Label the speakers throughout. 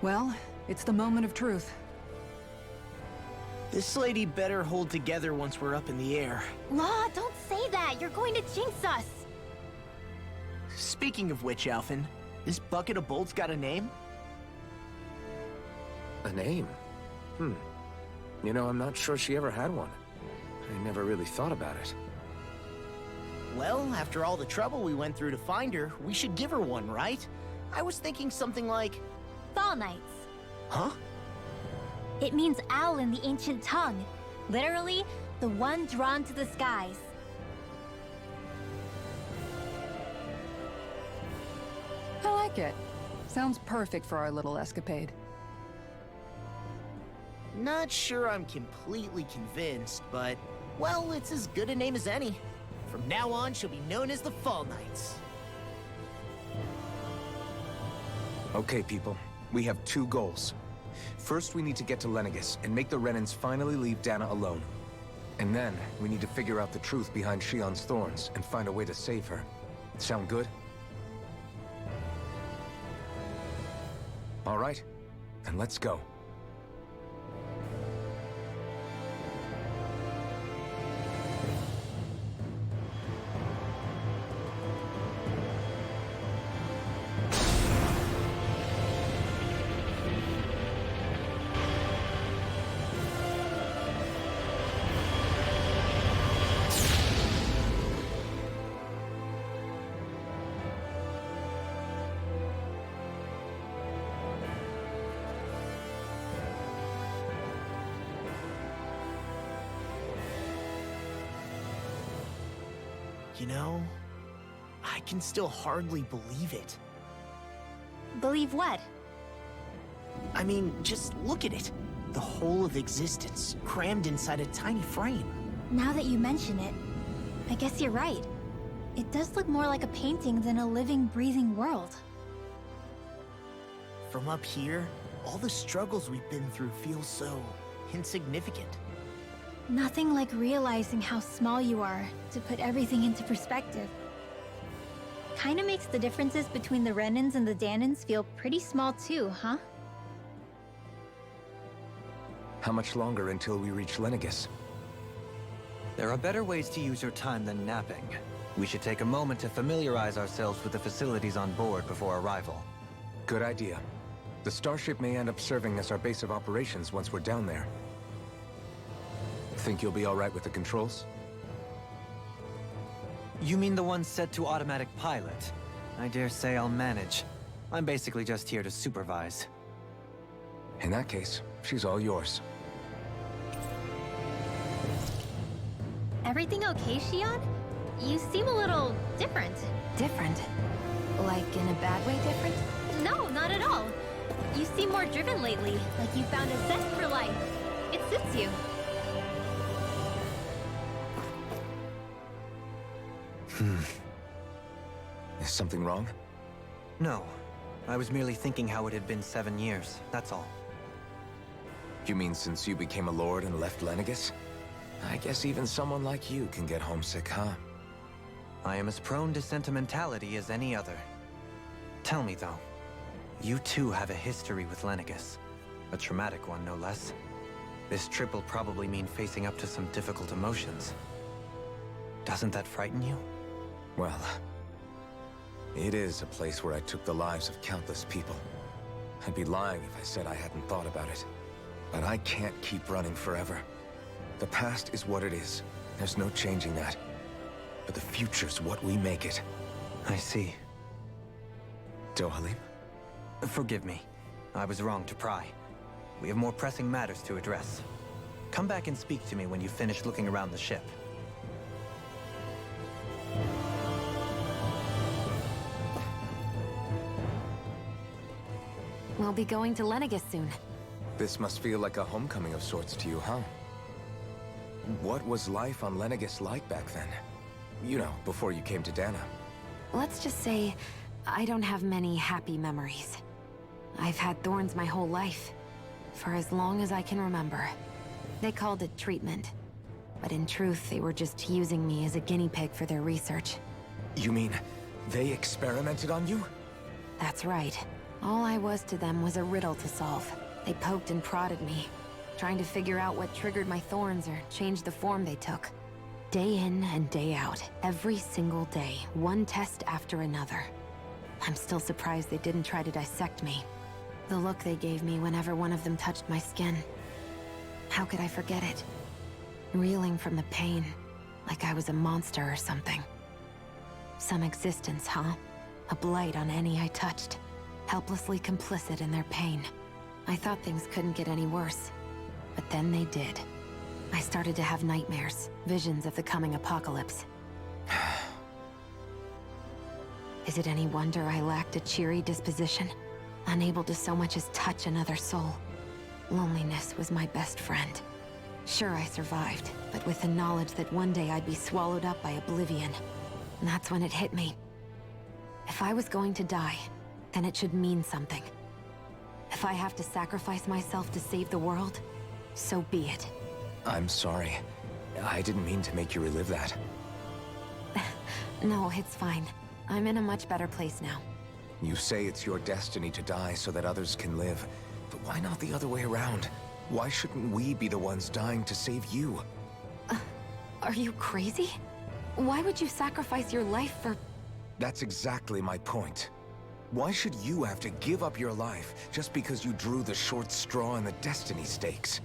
Speaker 1: Well, it's the moment of truth.
Speaker 2: This lady better hold together once we're up in the air.
Speaker 3: Law, don't say that! You're going to jinx us!
Speaker 2: Speaking of which, Alphen, this bucket of bolts got a name?
Speaker 4: A name? You know, I'm not sure she ever had one. I never really thought about it.
Speaker 2: Well, after all the trouble we went through to find her, we should give her one, right? I was thinking something like...
Speaker 3: Fall Knights.
Speaker 2: Huh?
Speaker 3: It means owl in the ancient tongue. Literally, the one drawn to the skies.
Speaker 1: I like it. Sounds perfect for our little escapade.
Speaker 2: Not sure I'm completely convinced, but... well, it's as good a name as any. From now on, she'll be known as the Fall Knights.
Speaker 4: Okay, people. We have two goals. First, we need to get to LENEGIS and make the Renans finally leave Dana alone. And then, we need to figure out the truth behind Shion's thorns and find a way to save her. Sound good? All right, then let's go.
Speaker 2: You know, I can still hardly believe it.
Speaker 3: Believe what?
Speaker 2: I mean, just look at it. The whole of existence, crammed inside a tiny frame.
Speaker 3: Now that you mention it, I guess you're right. It does look more like a painting than a living, breathing world.
Speaker 2: From up here, all the struggles we've been through feel so insignificant.
Speaker 3: Nothing like realizing how small you are to put everything into perspective. Kinda makes the differences between the Renans and the Danans feel pretty small too, huh?
Speaker 4: How much longer until we reach LENEGIS?
Speaker 5: There are better ways to use your time than napping. We should take a moment to familiarize ourselves with the facilities on board before arrival.
Speaker 4: Good idea. The starship may end up serving as our base of operations once we're down there. Think you'll be all right with the controls?
Speaker 5: You mean the one set to automatic pilot? I dare say I'll manage. I'm basically just here to supervise.
Speaker 4: In that case, she's all yours.
Speaker 3: Everything okay, Shion? You seem a little different.
Speaker 6: Different? Like in a bad way different?
Speaker 3: No, not at all. You seem more driven lately, like you found a zest for life. It suits you.
Speaker 4: Is something wrong?
Speaker 5: No. I was merely thinking how it had been 7 years, that's all.
Speaker 4: You mean since you became a lord and left LENEGIS? I guess even someone like you can get homesick, huh?
Speaker 5: I am as prone to sentimentality as any other. Tell me though, you too have a history with LENEGIS. A traumatic one, no less. This trip will probably mean facing up to some difficult emotions. Doesn't that frighten you?
Speaker 4: Well, it is a place where I took the lives of countless people. I'd be lying if I said I hadn't thought about it. But I can't keep running forever. The past is what it is. There's no changing that. But the future's what we make it.
Speaker 5: I see.
Speaker 4: Dohalim?
Speaker 5: Forgive me. I was wrong to pry. We have more pressing matters to address. Come back and speak to me when you've finished looking around the ship.
Speaker 6: We'll be going to LENEGIS soon.
Speaker 4: This must feel like a homecoming of sorts to you, huh? What was life on LENEGIS like back then? You know, before you came to Dana.
Speaker 6: Let's just say, I don't have many happy memories. I've had thorns my whole life, for as long as I can remember. They called it treatment, but in truth, they were just using me as a guinea pig for their research.
Speaker 4: You mean, they experimented on you?
Speaker 6: That's right. All I was to them was a riddle to solve. They poked and prodded me, trying to figure out what triggered my thorns or changed the form they took. Day in and day out, every single day, one test after another. I'm still surprised they didn't try to dissect me. The look they gave me whenever one of them touched my skin. How could I forget it? Reeling from the pain, like I was a monster or something. Some existence, huh? A blight on any I touched. Helplessly complicit in their pain. I thought things couldn't get any worse. But then they did. I started to have nightmares, visions of the coming apocalypse. Is it any wonder I lacked a cheery disposition? Unable to so much as touch another soul. Loneliness was my best friend. Sure, I survived, but with the knowledge that one day I'd be swallowed up by oblivion. And that's when it hit me. If I was going to die, then it should mean something. If I have to sacrifice myself to save the world, so be it.
Speaker 4: I'm sorry. I didn't mean to make you relive that.
Speaker 6: No, it's fine. I'm in a much better place now.
Speaker 4: You say it's your destiny to die so that others can live. But why not the other way around? Why shouldn't we be the ones dying to save you?
Speaker 6: Are you crazy? Why would you sacrifice your life for...
Speaker 4: That's exactly my point. Why should you have to give up your life just because you drew the short straw in the destiny stakes?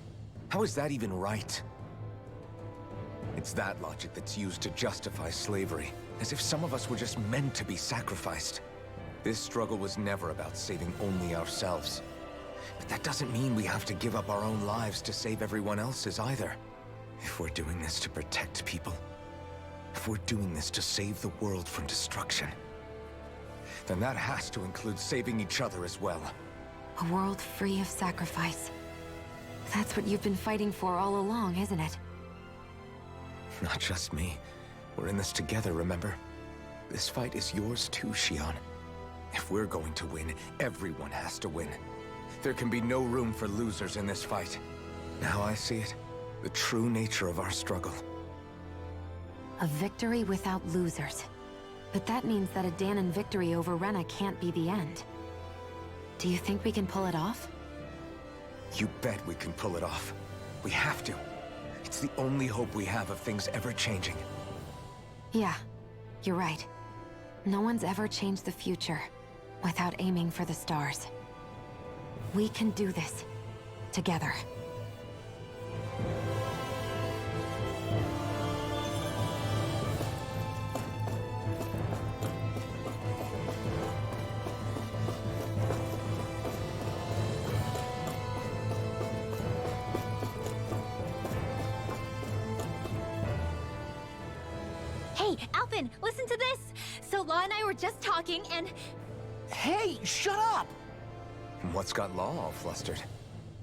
Speaker 4: How is that even right? It's that logic that's used to justify slavery, as if some of us were just meant to be sacrificed. This struggle was never about saving only ourselves. But that doesn't mean we have to give up our own lives to save everyone else's either. If we're doing this to protect people, if we're doing this to save the world from destruction, then that has to include saving each other as well.
Speaker 6: A world free of sacrifice. That's what you've been fighting for all along, isn't it?
Speaker 4: Not just me. We're in this together, remember? This fight is yours too, Xion. If we're going to win, everyone has to win. There can be no room for losers in this fight. Now I see it. The true nature of our struggle.
Speaker 6: A victory without losers. But that means that a Danon victory over Rena can't be the end. Do you think we can pull it off?
Speaker 4: You bet we can pull it off. We have to. It's the only hope we have of things ever changing.
Speaker 6: Yeah, you're right. No one's ever changed the future without aiming for the stars. We can do this. Together.
Speaker 3: Hey, Alphen, listen to this! So Law and I were just talking and...
Speaker 2: Hey, shut up!
Speaker 4: What's got Law all flustered?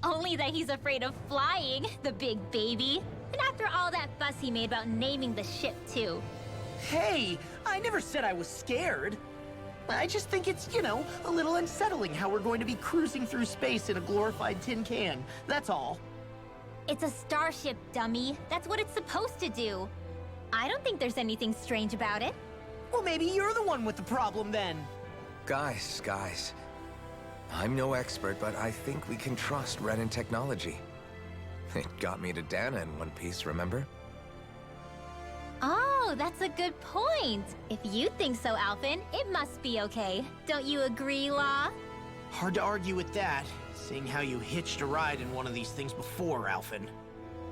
Speaker 3: Only that he's afraid of flying, the big baby. And after all that fuss he made about naming the ship, too.
Speaker 2: Hey, I never said I was scared. I just think it's, you know, a little unsettling how we're going to be cruising through space in a glorified tin can. That's all.
Speaker 3: It's a starship, dummy. That's what it's supposed to do. I don't think there's anything strange about it.
Speaker 2: Well, maybe you're the one with the problem then.
Speaker 4: Guys. I'm no expert, but I think we can trust Renan technology. It got me to Dana in one piece, remember?
Speaker 3: Oh, that's a good point. If you think so, Alphen, it must be okay. Don't you agree, Law?
Speaker 2: Hard to argue with that, seeing how you hitched a ride in one of these things before, Alphen.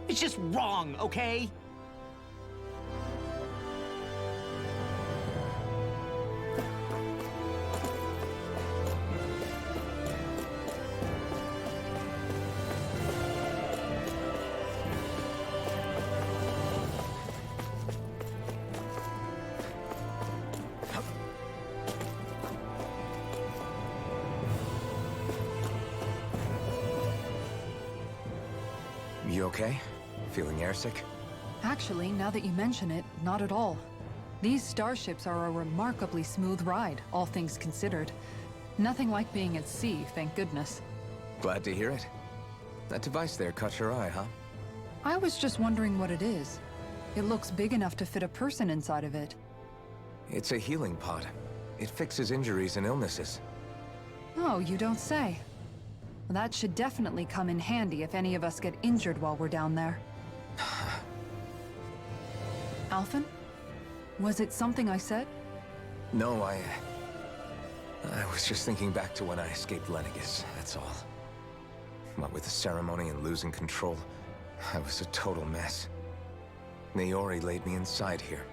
Speaker 2: It's just wrong, okay?
Speaker 4: You okay? Feeling airsick?
Speaker 1: Actually, now that you mention it, not at all. These starships are a remarkably smooth ride, all things considered. Nothing like being at sea, thank goodness.
Speaker 4: Glad to hear it. That device there caught your eye, huh?
Speaker 1: I was just wondering what it is. It looks big enough to fit a person inside of it.
Speaker 4: It's a healing pod. It fixes injuries and illnesses.
Speaker 1: Oh, you don't say. Well, that should definitely come in handy if any of us get injured while we're down there. Alphen? Was it something I said?
Speaker 4: No, I was just thinking back to when I escaped LENEGIS, that's all. What with the ceremony and losing control, I was a total mess. Naori laid me inside here.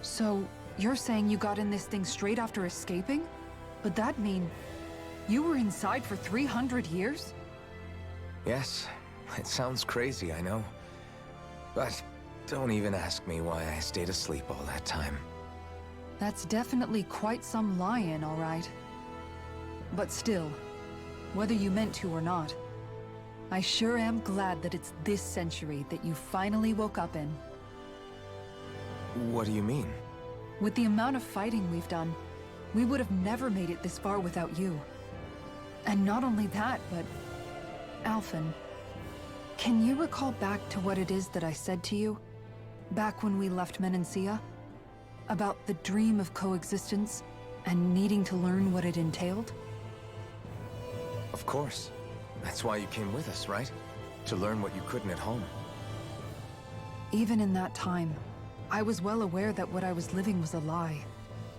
Speaker 1: So, you're saying you got in this thing straight after escaping? Would that mean you were inside for 300 years?
Speaker 4: Yes, it sounds crazy, I know. But don't even ask me why I stayed asleep all that time.
Speaker 1: That's definitely quite some lie-in, all right. But still, whether you meant to or not, I sure am glad that it's this century that you finally woke up in.
Speaker 4: What do you mean?
Speaker 1: With the amount of fighting we've done, we would have never made it this far without you. And not only that, but... Alphen, can you recall back to what it is that I said to you? Back when we left Menancia? About the dream of coexistence, and needing to learn what it entailed?
Speaker 4: Of course. That's why you came with us, right? To learn what you couldn't at home.
Speaker 1: Even in that time, I was well aware that what I was living was a lie.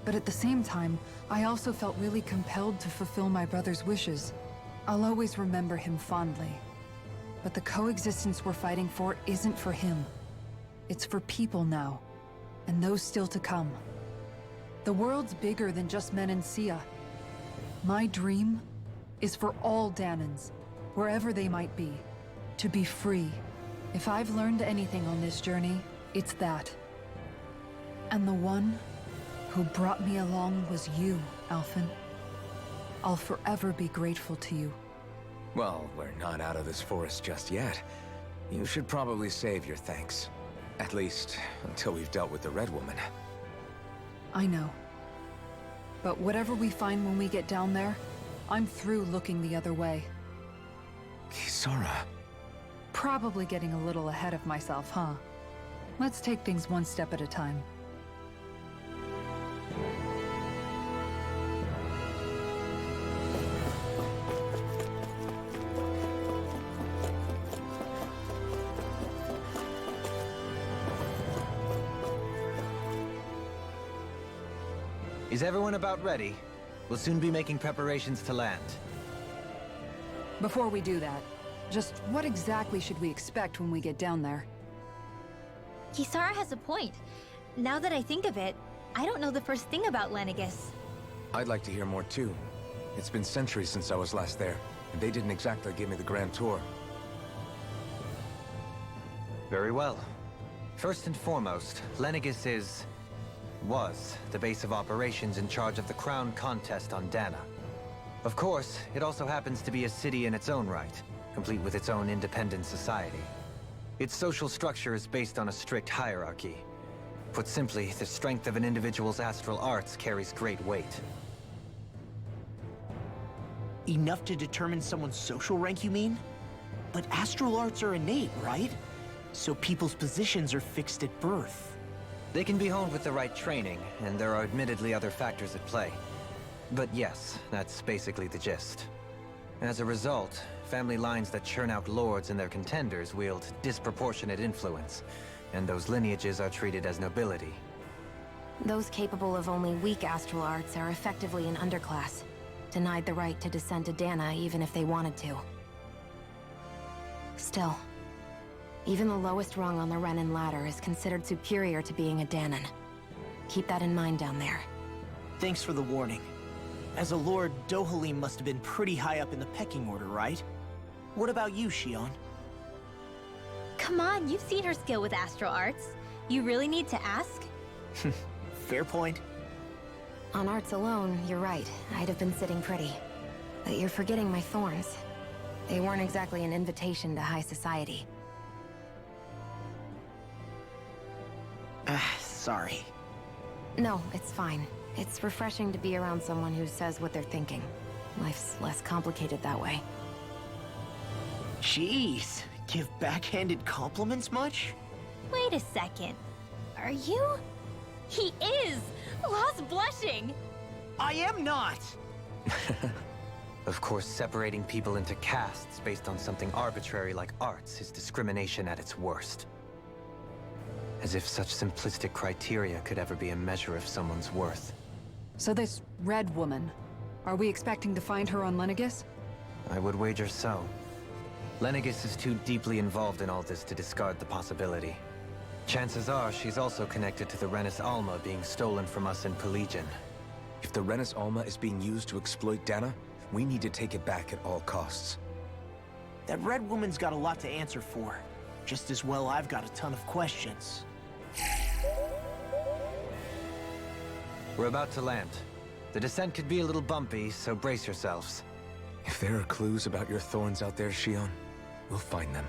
Speaker 1: But at the same time, I also felt really compelled to fulfill my brother's wishes. I'll always remember him fondly. But the coexistence we're fighting for isn't for him. It's for people now, and those still to come. The world's bigger than just Menancia. My dream is for all Danans, wherever they might be, to be free. If I've learned anything on this journey, it's that. And the one who brought me along was you, Alphen. I'll forever be grateful to you.
Speaker 4: Well, we're not out of this forest just yet. You should probably save your thanks. At least, until we've dealt with the Red Woman.
Speaker 1: I know. But whatever we find when we get down there, I'm through looking the other way.
Speaker 4: Kisara.
Speaker 1: Probably getting a little ahead of myself, huh? Let's take things one step at a time.
Speaker 5: Is everyone about ready? We'll soon be making preparations to land.
Speaker 1: Before we do that, just what exactly should we expect when we get down there?
Speaker 3: Kisara has a point. Now that I think of it, I don't know the first thing about LENEGIS.
Speaker 4: I'd like to hear more too. It's been centuries since I was last there, and they didn't exactly give me the grand tour.
Speaker 5: Very well. First and foremost, LENEGIS was the base of operations in charge of the crown contest on Dana. Of course, it also happens to be a city in its own right, complete with its own independent society. Its social structure is based on a strict hierarchy. Put simply, the strength of an individual's astral arts carries great weight.
Speaker 2: Enough to determine someone's social rank, you mean? But astral arts are innate, right? So people's positions are fixed at birth.
Speaker 5: They can be honed with the right training, and there are admittedly other factors at play. But yes, that's basically the gist. As a result, family lines that churn out lords and their contenders wield disproportionate influence, and those lineages are treated as nobility.
Speaker 6: Those capable of only weak astral arts are effectively an underclass, denied the right to descend to Dana even if they wanted to. Still, even the lowest rung on the Renin ladder is considered superior to being a Danan. Keep that in mind down there.
Speaker 2: Thanks for the warning. As a lord, Dohalim must have been pretty high up in the pecking order, right? What about you, Shion?
Speaker 3: Come on, you've seen her skill with astral arts. You really need to ask?
Speaker 2: Fair point.
Speaker 6: On arts alone, you're right. I'd have been sitting pretty. But you're forgetting my thorns. They weren't exactly an invitation to high society.
Speaker 2: Sorry.
Speaker 6: No, it's fine. It's refreshing to be around someone who says what they're thinking. Life's less complicated that way.
Speaker 2: Jeez, give backhanded compliments much?
Speaker 3: Wait a second. Are you? He is! Lost blushing!
Speaker 2: I am not!
Speaker 5: Of course, separating people into castes based on something arbitrary like arts is discrimination at its worst. As if such simplistic criteria could ever be a measure of someone's worth.
Speaker 1: So this red woman, are we expecting to find her on LENEGIS?
Speaker 5: I would wager so. LENEGIS is too deeply involved in all this to discard the possibility. Chances are she's also connected to the Renis Alma being stolen from us in Pelegion.
Speaker 4: If the Renis Alma is being used to exploit Dana, we need to take it back at all costs.
Speaker 2: That red woman's got a lot to answer for. Just as well I've got a ton of questions.
Speaker 5: We're about to land. The descent could be a little bumpy, so brace yourselves.
Speaker 4: If there are clues about your thorns out there, Shion, we'll find them.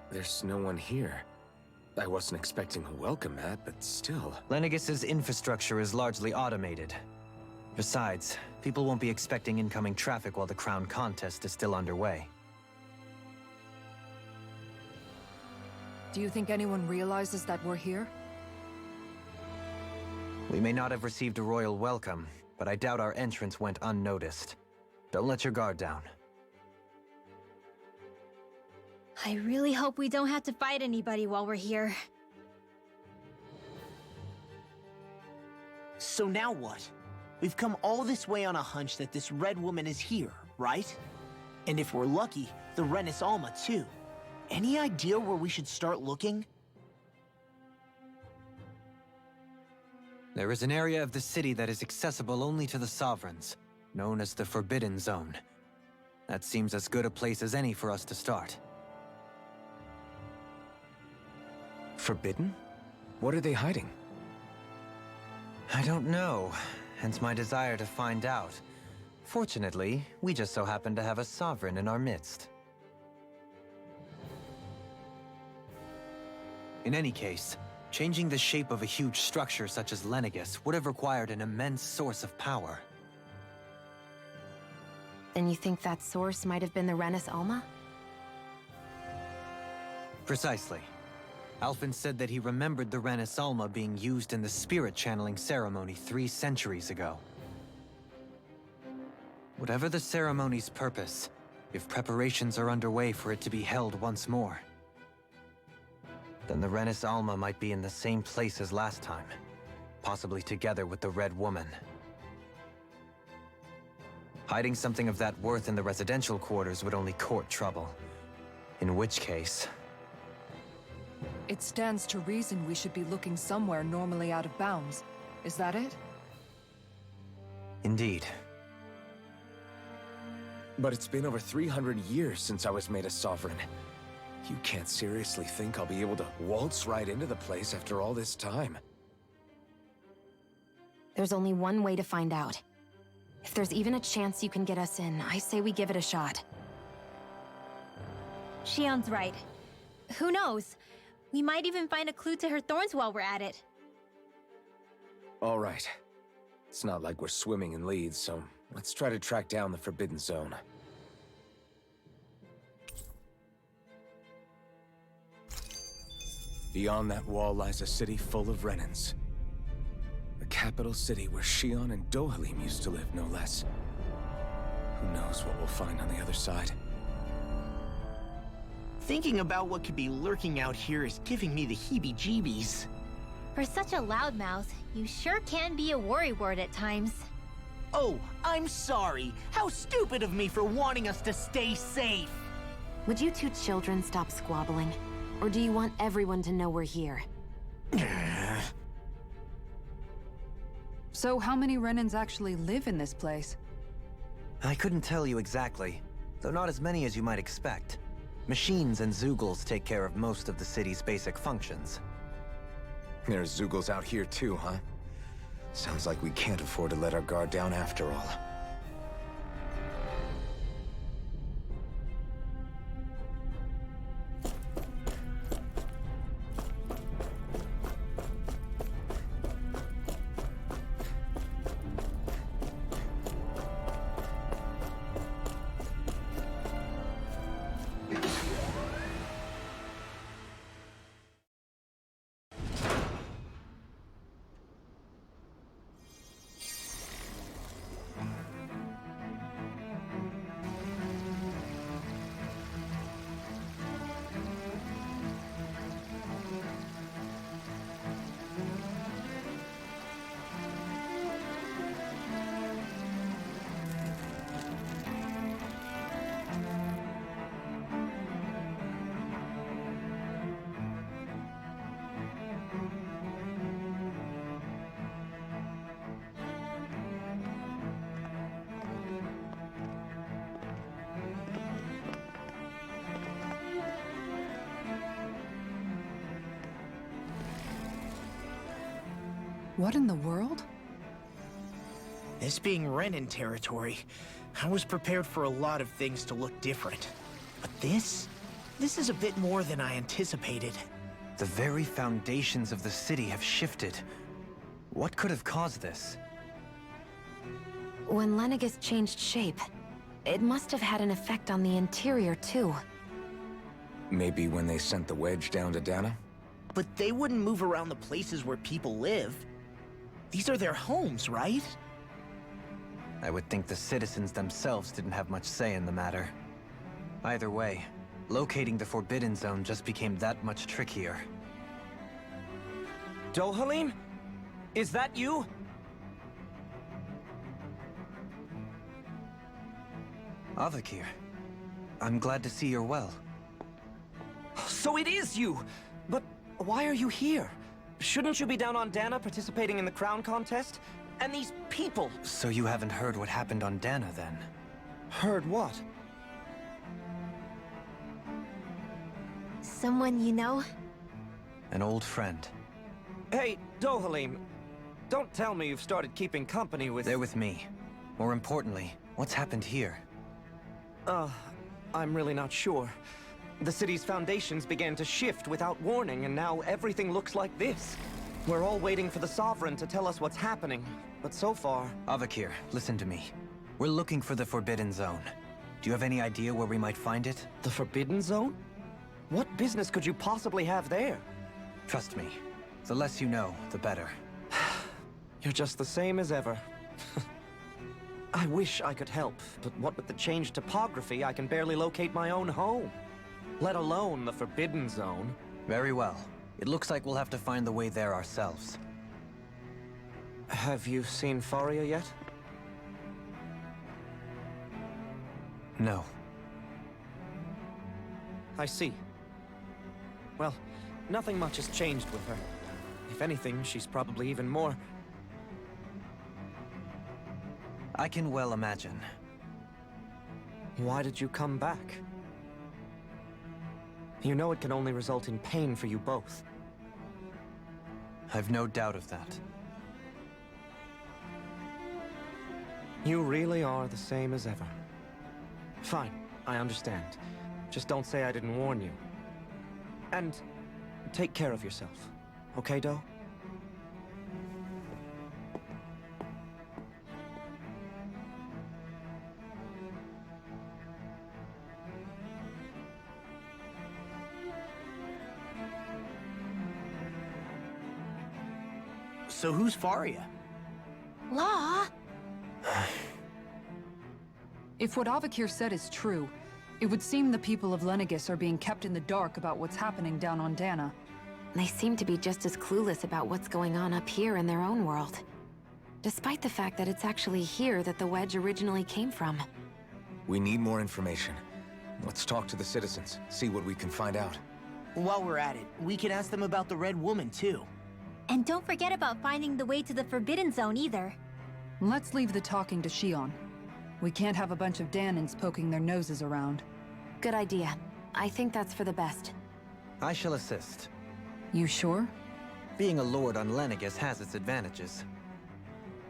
Speaker 4: There's no one here. I wasn't expecting a welcome mat, but still.
Speaker 5: LENEGIS's infrastructure is largely automated. Besides, people won't be expecting incoming traffic while the crown contest is still underway.
Speaker 1: Do you think anyone realizes that we're here?
Speaker 5: We may not have received a royal welcome, but I doubt our entrance went unnoticed. Don't let your guard down.
Speaker 3: I really hope we don't have to fight anybody while we're here.
Speaker 2: So now what? We've come all this way on a hunch that this red woman is here, right? And if we're lucky, the Renis Alma too. Any idea where we should start looking?
Speaker 5: There is an area of the city that is accessible only to the Sovereigns, known as the Forbidden Zone. That seems as good a place as any for us to start.
Speaker 4: Forbidden? What are they hiding?
Speaker 5: I don't know, hence my desire to find out. Fortunately, we just so happen to have a sovereign in our midst. In any case, changing the shape of a huge structure such as LENEGIS would have required an immense source of power.
Speaker 6: Then you think that source might have been the Renis Alma?
Speaker 5: Precisely. Alphen said that he remembered the Renis Alma being used in the spirit channeling ceremony 3 centuries ago. Whatever the ceremony's purpose, if preparations are underway for it to be held once more, then the Renis Alma might be in the same place as last time, possibly together with the Red Woman. Hiding something of that worth in the residential quarters would only court trouble. In which case...
Speaker 1: It stands to reason we should be looking somewhere normally out of bounds. Is that it?
Speaker 5: Indeed.
Speaker 4: But it's been over 300 years since I was made a sovereign. You can't seriously think I'll be able to waltz right into the place after all this time.
Speaker 6: There's only one way to find out. If there's even a chance you can get us in, I say we give it a shot.
Speaker 3: Shion's right. Who knows? We might even find a clue to her thorns while we're at it.
Speaker 4: All right. It's not like we're swimming in leads, so let's try to track down the Forbidden Zone. Beyond that wall lies a city full of Renins. The capital city where Shion and Dohalim used to live, no less. Who knows what we'll find on the other side?
Speaker 2: Thinking about what could be lurking out here is giving me the heebie-jeebies.
Speaker 3: For such a loudmouth, you sure can be a worrywart at times.
Speaker 2: Oh, I'm sorry. How stupid of me for wanting us to stay safe.
Speaker 6: Would you two children stop squabbling? Or do you want everyone to know we're here?
Speaker 1: So how many Renins actually live in this place?
Speaker 5: I couldn't tell you exactly, though not as many as you might expect. Machines and Zeugles take care of most of the city's basic functions.
Speaker 4: There's Zeugles out here too, huh? Sounds like we can't afford to let our guard down after all.
Speaker 1: What in the world?
Speaker 2: This being Renin territory, I was prepared for a lot of things to look different. But this is a bit more than I anticipated.
Speaker 5: The very foundations of the city have shifted. What could have caused this?
Speaker 6: When LENEGIS changed shape, it must have had an effect on the interior, too.
Speaker 4: Maybe when they sent the wedge down to Dana?
Speaker 2: But they wouldn't move around the places where people live. These are their homes, right?
Speaker 5: I would think the citizens themselves didn't have much say in the matter. Either way, locating the Forbidden Zone just became that much trickier.
Speaker 7: Dohalim? Is that you?
Speaker 5: Avakir, I'm glad to see you're well.
Speaker 7: So it is you! But why are you here? Shouldn't you be down on Dana participating in the crown contest? And these people!
Speaker 5: So you haven't heard what happened on Dana, then?
Speaker 7: Heard what?
Speaker 3: Someone you know?
Speaker 5: An old friend.
Speaker 7: Hey, Dohalim, don't tell me you've started keeping company with...
Speaker 5: They're with me. More importantly, what's happened here?
Speaker 7: I'm really not sure. The city's foundations began to shift without warning, and now everything looks like this. We're all waiting for the Sovereign to tell us what's happening, but so far...
Speaker 5: Avakir, listen to me. We're looking for the Forbidden Zone. Do you have any idea where we might find it?
Speaker 7: The Forbidden Zone? What business could you possibly have there?
Speaker 5: Trust me. The less you know, the better.
Speaker 7: You're just the same as ever. I wish I could help, but what with the changed topography, I can barely locate my own home. Let alone the Forbidden Zone.
Speaker 5: Very well. It looks like we'll have to find the way there ourselves.
Speaker 7: Have you seen Faria yet?
Speaker 5: No.
Speaker 7: I see. Well, nothing much has changed with her. If anything, she's probably even more...
Speaker 5: I can well imagine.
Speaker 7: Why did you come back? You know it can only result in pain for you both.
Speaker 5: I've no doubt of that.
Speaker 7: You really are the same as ever. Fine, I understand. Just don't say I didn't warn you. And take care of yourself, okay, Do?
Speaker 2: So who's Faria?
Speaker 3: Law?
Speaker 1: If what Avakir said is true, it would seem the people of LENEGIS are being kept in the dark about what's happening down on Dana.
Speaker 6: They seem to be just as clueless about what's going on up here in their own world. Despite the fact that it's actually here that the wedge originally came from.
Speaker 4: We need more information. Let's talk to the citizens, see what we can find out.
Speaker 2: While we're at it, we can ask them about the Red Woman, too.
Speaker 3: And don't forget about finding the way to the Forbidden Zone either.
Speaker 1: Let's leave the talking to Shion. We can't have a bunch of Danans poking their noses around.
Speaker 6: Good idea. I think that's for the best.
Speaker 5: I shall assist.
Speaker 1: You sure?
Speaker 5: Being a lord on LENEGIS has its advantages.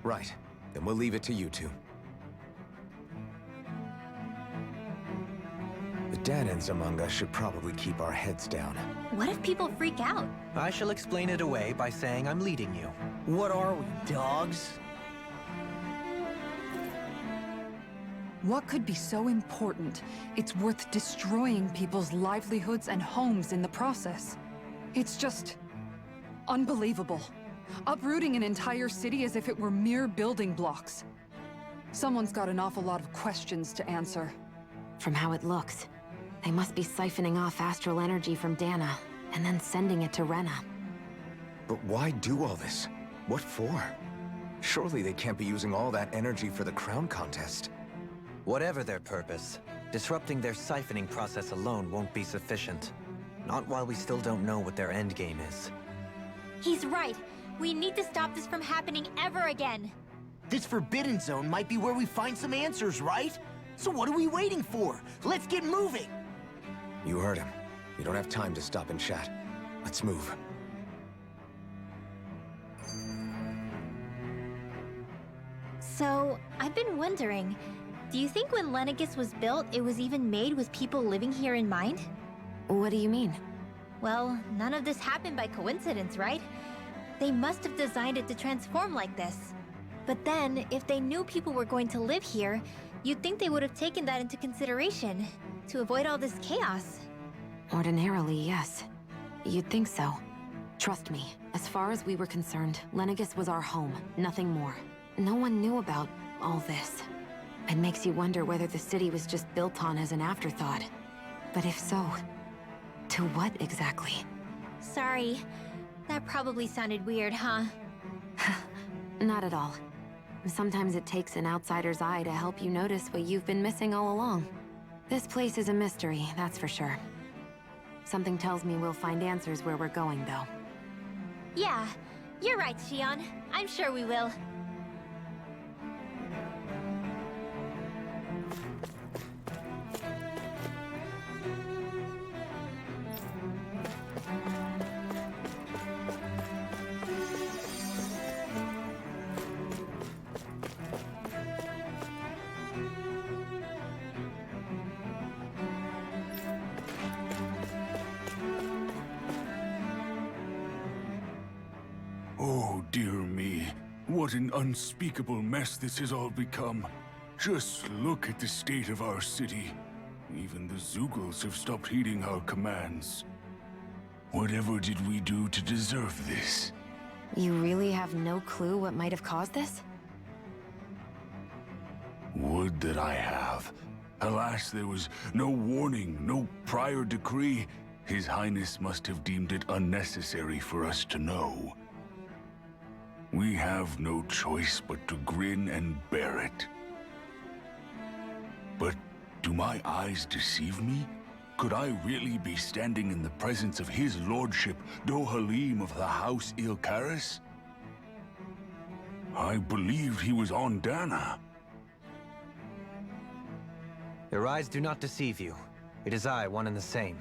Speaker 4: Right. Then we'll leave it to you two. The Danans among us should probably keep our heads down.
Speaker 3: What if people freak out?
Speaker 5: I shall explain it away by saying I'm leading you.
Speaker 2: What are we, dogs?
Speaker 1: What could be so important? It's worth destroying people's livelihoods and homes in the process. It's just unbelievable. Uprooting an entire city as if it were mere building blocks. Someone's got an awful lot of questions to answer.
Speaker 6: From how it looks, they must be siphoning off astral energy from Dana, and then sending it to Rena.
Speaker 4: But why do all this? What for? Surely they can't be using all that energy for the crown contest.
Speaker 5: Whatever their purpose, disrupting their siphoning process alone won't be sufficient. Not while we still don't know what their endgame is.
Speaker 3: He's right. We need to stop this from happening ever again.
Speaker 2: This Forbidden Zone might be where we find some answers, right? So what are we waiting for? Let's get moving!
Speaker 4: You heard him. We don't have time to stop and chat. Let's move.
Speaker 3: So, I've been wondering, do you think when LENEGIS was built, it was even made with people living here in mind?
Speaker 6: What do you mean?
Speaker 3: Well, none of this happened by coincidence, right? They must have designed it to transform like this. But then, if they knew people were going to live here, you'd think they would have taken that into consideration, to avoid all this chaos.
Speaker 6: Ordinarily, yes. You'd think so. Trust me, as far as we were concerned, LENEGIS was our home, nothing more. No one knew about all this. It makes you wonder whether the city was just built on as an afterthought. But if so, to what exactly?
Speaker 3: Sorry. That probably sounded weird, huh?
Speaker 6: Not at all. Sometimes it takes an outsider's eye to help you notice what you've been missing all along. This place is a mystery, that's for sure. Something tells me we'll find answers where we're going, though.
Speaker 3: Yeah, you're right, Shion. I'm sure we will.
Speaker 8: Oh, dear me. What an unspeakable mess this has all become. Just look at the state of our city. Even the Zeugles have stopped heeding our commands. Whatever did we do to deserve this?
Speaker 6: You really have no clue what might have caused this?
Speaker 8: Would that I have. Alas, there was no warning, no prior decree. His Highness must have deemed it unnecessary for us to know. We have no choice but to grin and bear it. But do my eyes deceive me? Could I really be standing in the presence of his lordship, Dohalim of the House Ilkaris? I believed he was on Dana.
Speaker 5: Your eyes do not deceive you. It is I, one and the same.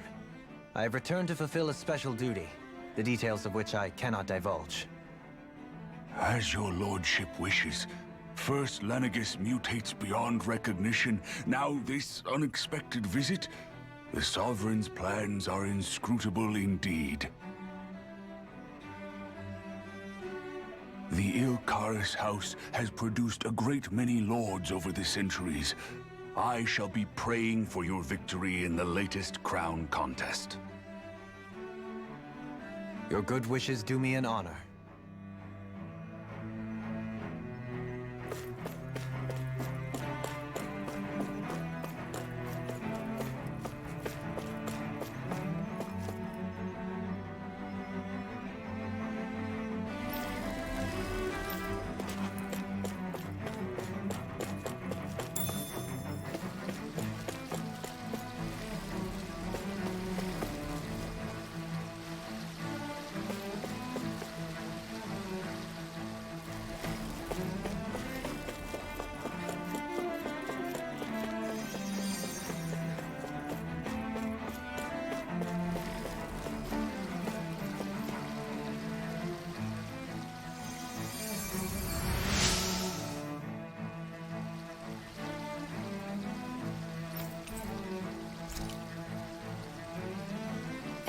Speaker 5: I have returned to fulfill a special duty, the details of which I cannot divulge.
Speaker 8: As your lordship wishes. First LENEGIS mutates beyond recognition, now this unexpected visit. The Sovereign's plans are inscrutable indeed. The Ilkaris house has produced a great many lords over the centuries. I shall be praying for your victory in the latest crown contest.
Speaker 5: Your good wishes do me an honor.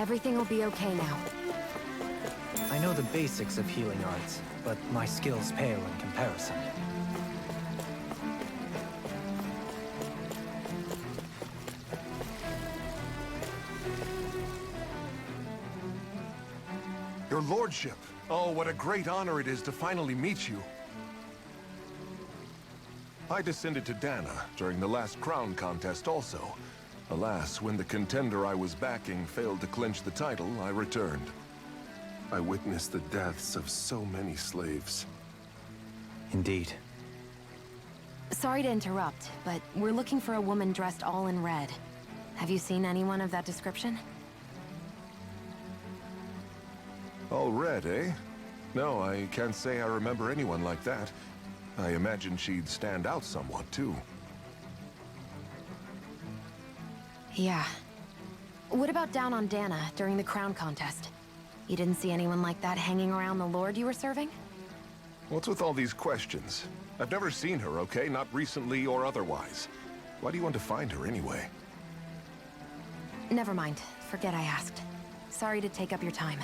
Speaker 6: Everything will be okay now.
Speaker 5: I know the basics of healing arts, but my skills pale in comparison.
Speaker 9: Your lordship! Oh, what a great honor it is to finally meet you. I descended to Dana during the last crown contest also. Alas, when the contender I was backing failed to clinch the title, I returned. I witnessed the deaths of so many slaves.
Speaker 5: Indeed.
Speaker 6: Sorry to interrupt, but we're looking for a woman dressed all in red. Have you seen anyone of that description?
Speaker 9: All red, eh? No, I can't say I remember anyone like that. I imagine she'd stand out somewhat, too.
Speaker 6: Yeah. What about down on Dana during the crown contest? You didn't see anyone like that hanging around the lord you were serving?
Speaker 9: What's with all these questions? I've never seen her, okay? Not recently or otherwise. Why do you want to find her anyway?
Speaker 6: Never mind. Forget I asked. Sorry to take up your time.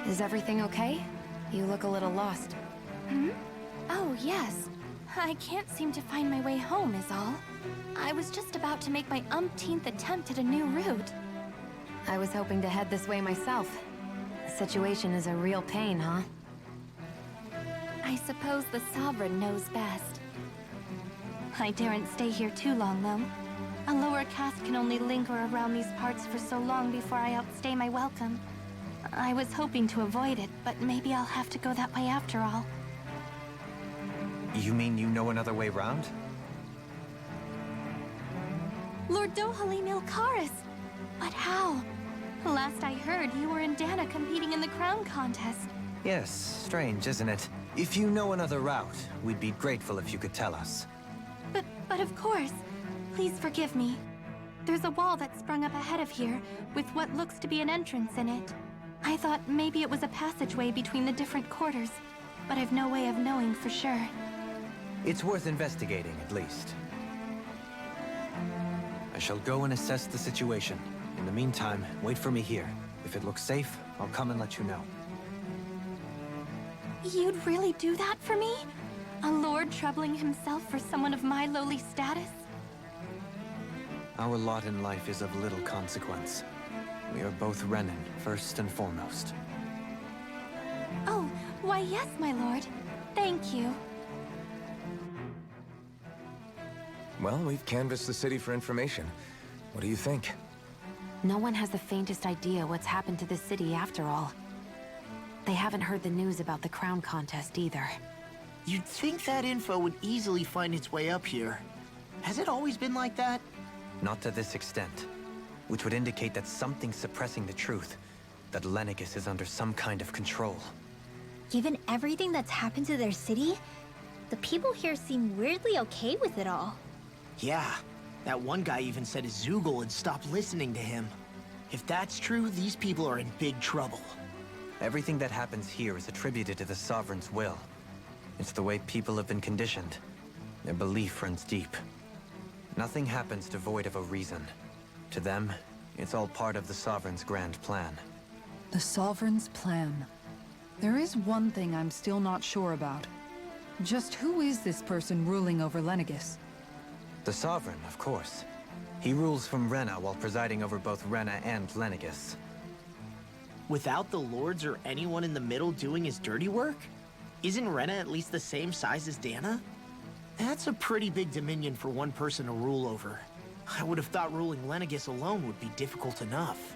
Speaker 6: Is everything okay? You look a little lost.
Speaker 10: Oh, yes. I can't seem to find my way home, is all. I was just about to make my umpteenth attempt at a new route.
Speaker 6: I was hoping to head this way myself. The situation is a real pain, huh?
Speaker 10: I suppose the Sovereign knows best. I daren't stay here too long, though. A lower caste can only linger around these parts for so long before I outstay my welcome. I was hoping to avoid it, but maybe I'll have to go that way after all.
Speaker 5: You mean you know another way round?
Speaker 10: Lord Dohalim Ilkaris! But how? Last I heard, you were in Dana competing in the crown contest.
Speaker 5: Yes, strange, isn't it? If you know another route, we'd be grateful if you could tell us.
Speaker 10: But of course. Please forgive me. There's a wall that sprung up ahead of here, with what looks to be an entrance in it. I thought maybe it was a passageway between the different quarters, but I've no way of knowing for sure.
Speaker 5: It's worth investigating, at least. I shall go and assess the situation. In the meantime, wait for me here. If it looks safe, I'll come and let you know.
Speaker 10: You'd really do that for me? A lord troubling himself for someone of my lowly status?
Speaker 5: Our lot in life is of little consequence. We are both Renan, first and foremost.
Speaker 10: Oh, why yes, my lord. Thank you.
Speaker 4: Well, we've canvassed the city for information. What do you think?
Speaker 6: No one has the faintest idea what's happened to this city after all. They haven't heard the news about the crown contest either.
Speaker 2: You'd think that info would easily find its way up here. Has it always been like that?
Speaker 5: Not to this extent. Which would indicate that something's suppressing the truth. That LENEGIS is under some kind of control.
Speaker 3: Given everything that's happened to their city, the people here seem weirdly okay with it all.
Speaker 2: Yeah, that one guy even said his Zoogle had stopped listening to him. If that's true, these people are in big trouble.
Speaker 5: Everything that happens here is attributed to the Sovereign's will. It's the way people have been conditioned. Their belief runs deep. Nothing happens devoid of a reason. To them, it's all part of the Sovereign's grand plan.
Speaker 1: The Sovereign's plan. There is one thing I'm still not sure about. Just who is this person ruling over LENEGIS?
Speaker 5: The Sovereign, of course. He rules from Rena while presiding over both Rena and LENEGIS.
Speaker 2: Without the lords or anyone in the middle doing his dirty work? Isn't Rena at least the same size as Dana? That's a pretty big dominion for one person to rule over. I would have thought ruling LENEGIS alone would be difficult enough.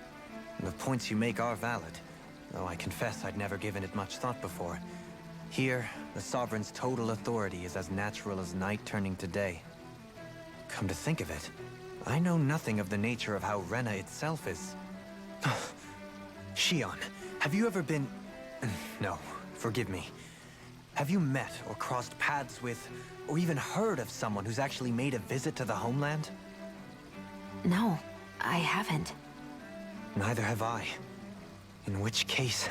Speaker 5: The points you make are valid, though I confess I'd never given it much thought before. Here, the Sovereign's total authority is as natural as night turning to day. Come to think of it, I know nothing of the nature of how Rena itself is. Shion, have you ever been... No, forgive me. Have you met or crossed paths with, or even heard of someone who's actually made a visit to the homeland?
Speaker 6: No, I haven't.
Speaker 5: Neither have I. In which case,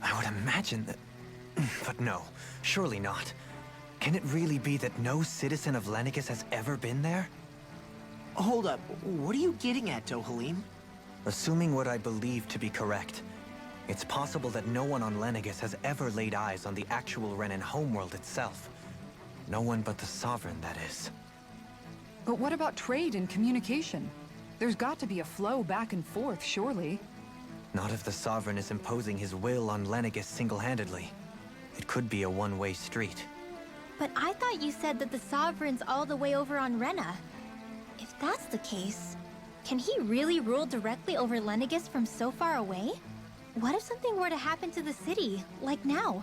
Speaker 5: I would imagine that... But no, surely not. Can it really be that no citizen of LENEGIS has ever been there?
Speaker 2: Hold up, what are you getting at, Dohalim?
Speaker 5: Assuming what I believe to be correct, it's possible that no one on LENEGIS has ever laid eyes on the actual Renan homeworld itself. No one but the Sovereign, that is.
Speaker 1: But what about trade and communication? There's got to be a flow back and forth, surely.
Speaker 5: Not if the Sovereign is imposing his will on LENEGIS single-handedly. It could be a one-way street.
Speaker 3: But I thought you said that the Sovereign's all the way over on Rena. If that's the case, can he really rule directly over LENEGIS from so far away? What if something were to happen to the city, like now?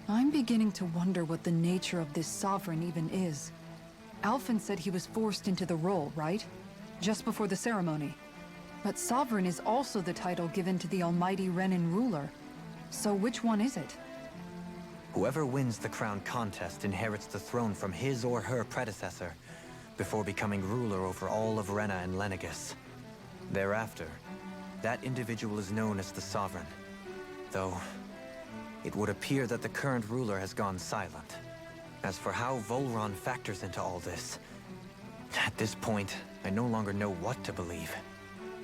Speaker 1: I'm beginning to wonder what the nature of this Sovereign even is. Alphen said he was forced into the role, right? Just before the ceremony. But Sovereign is also the title given to the almighty Renan ruler. So which one is it?
Speaker 5: Whoever wins the crown contest inherits the throne from his or her predecessor, before becoming ruler over all of Rena and LENEGIS. Thereafter, that individual is known as the Sovereign. Though, it would appear that the current ruler has gone silent. As for how Volron factors into all this, at this point, I no longer know what to believe.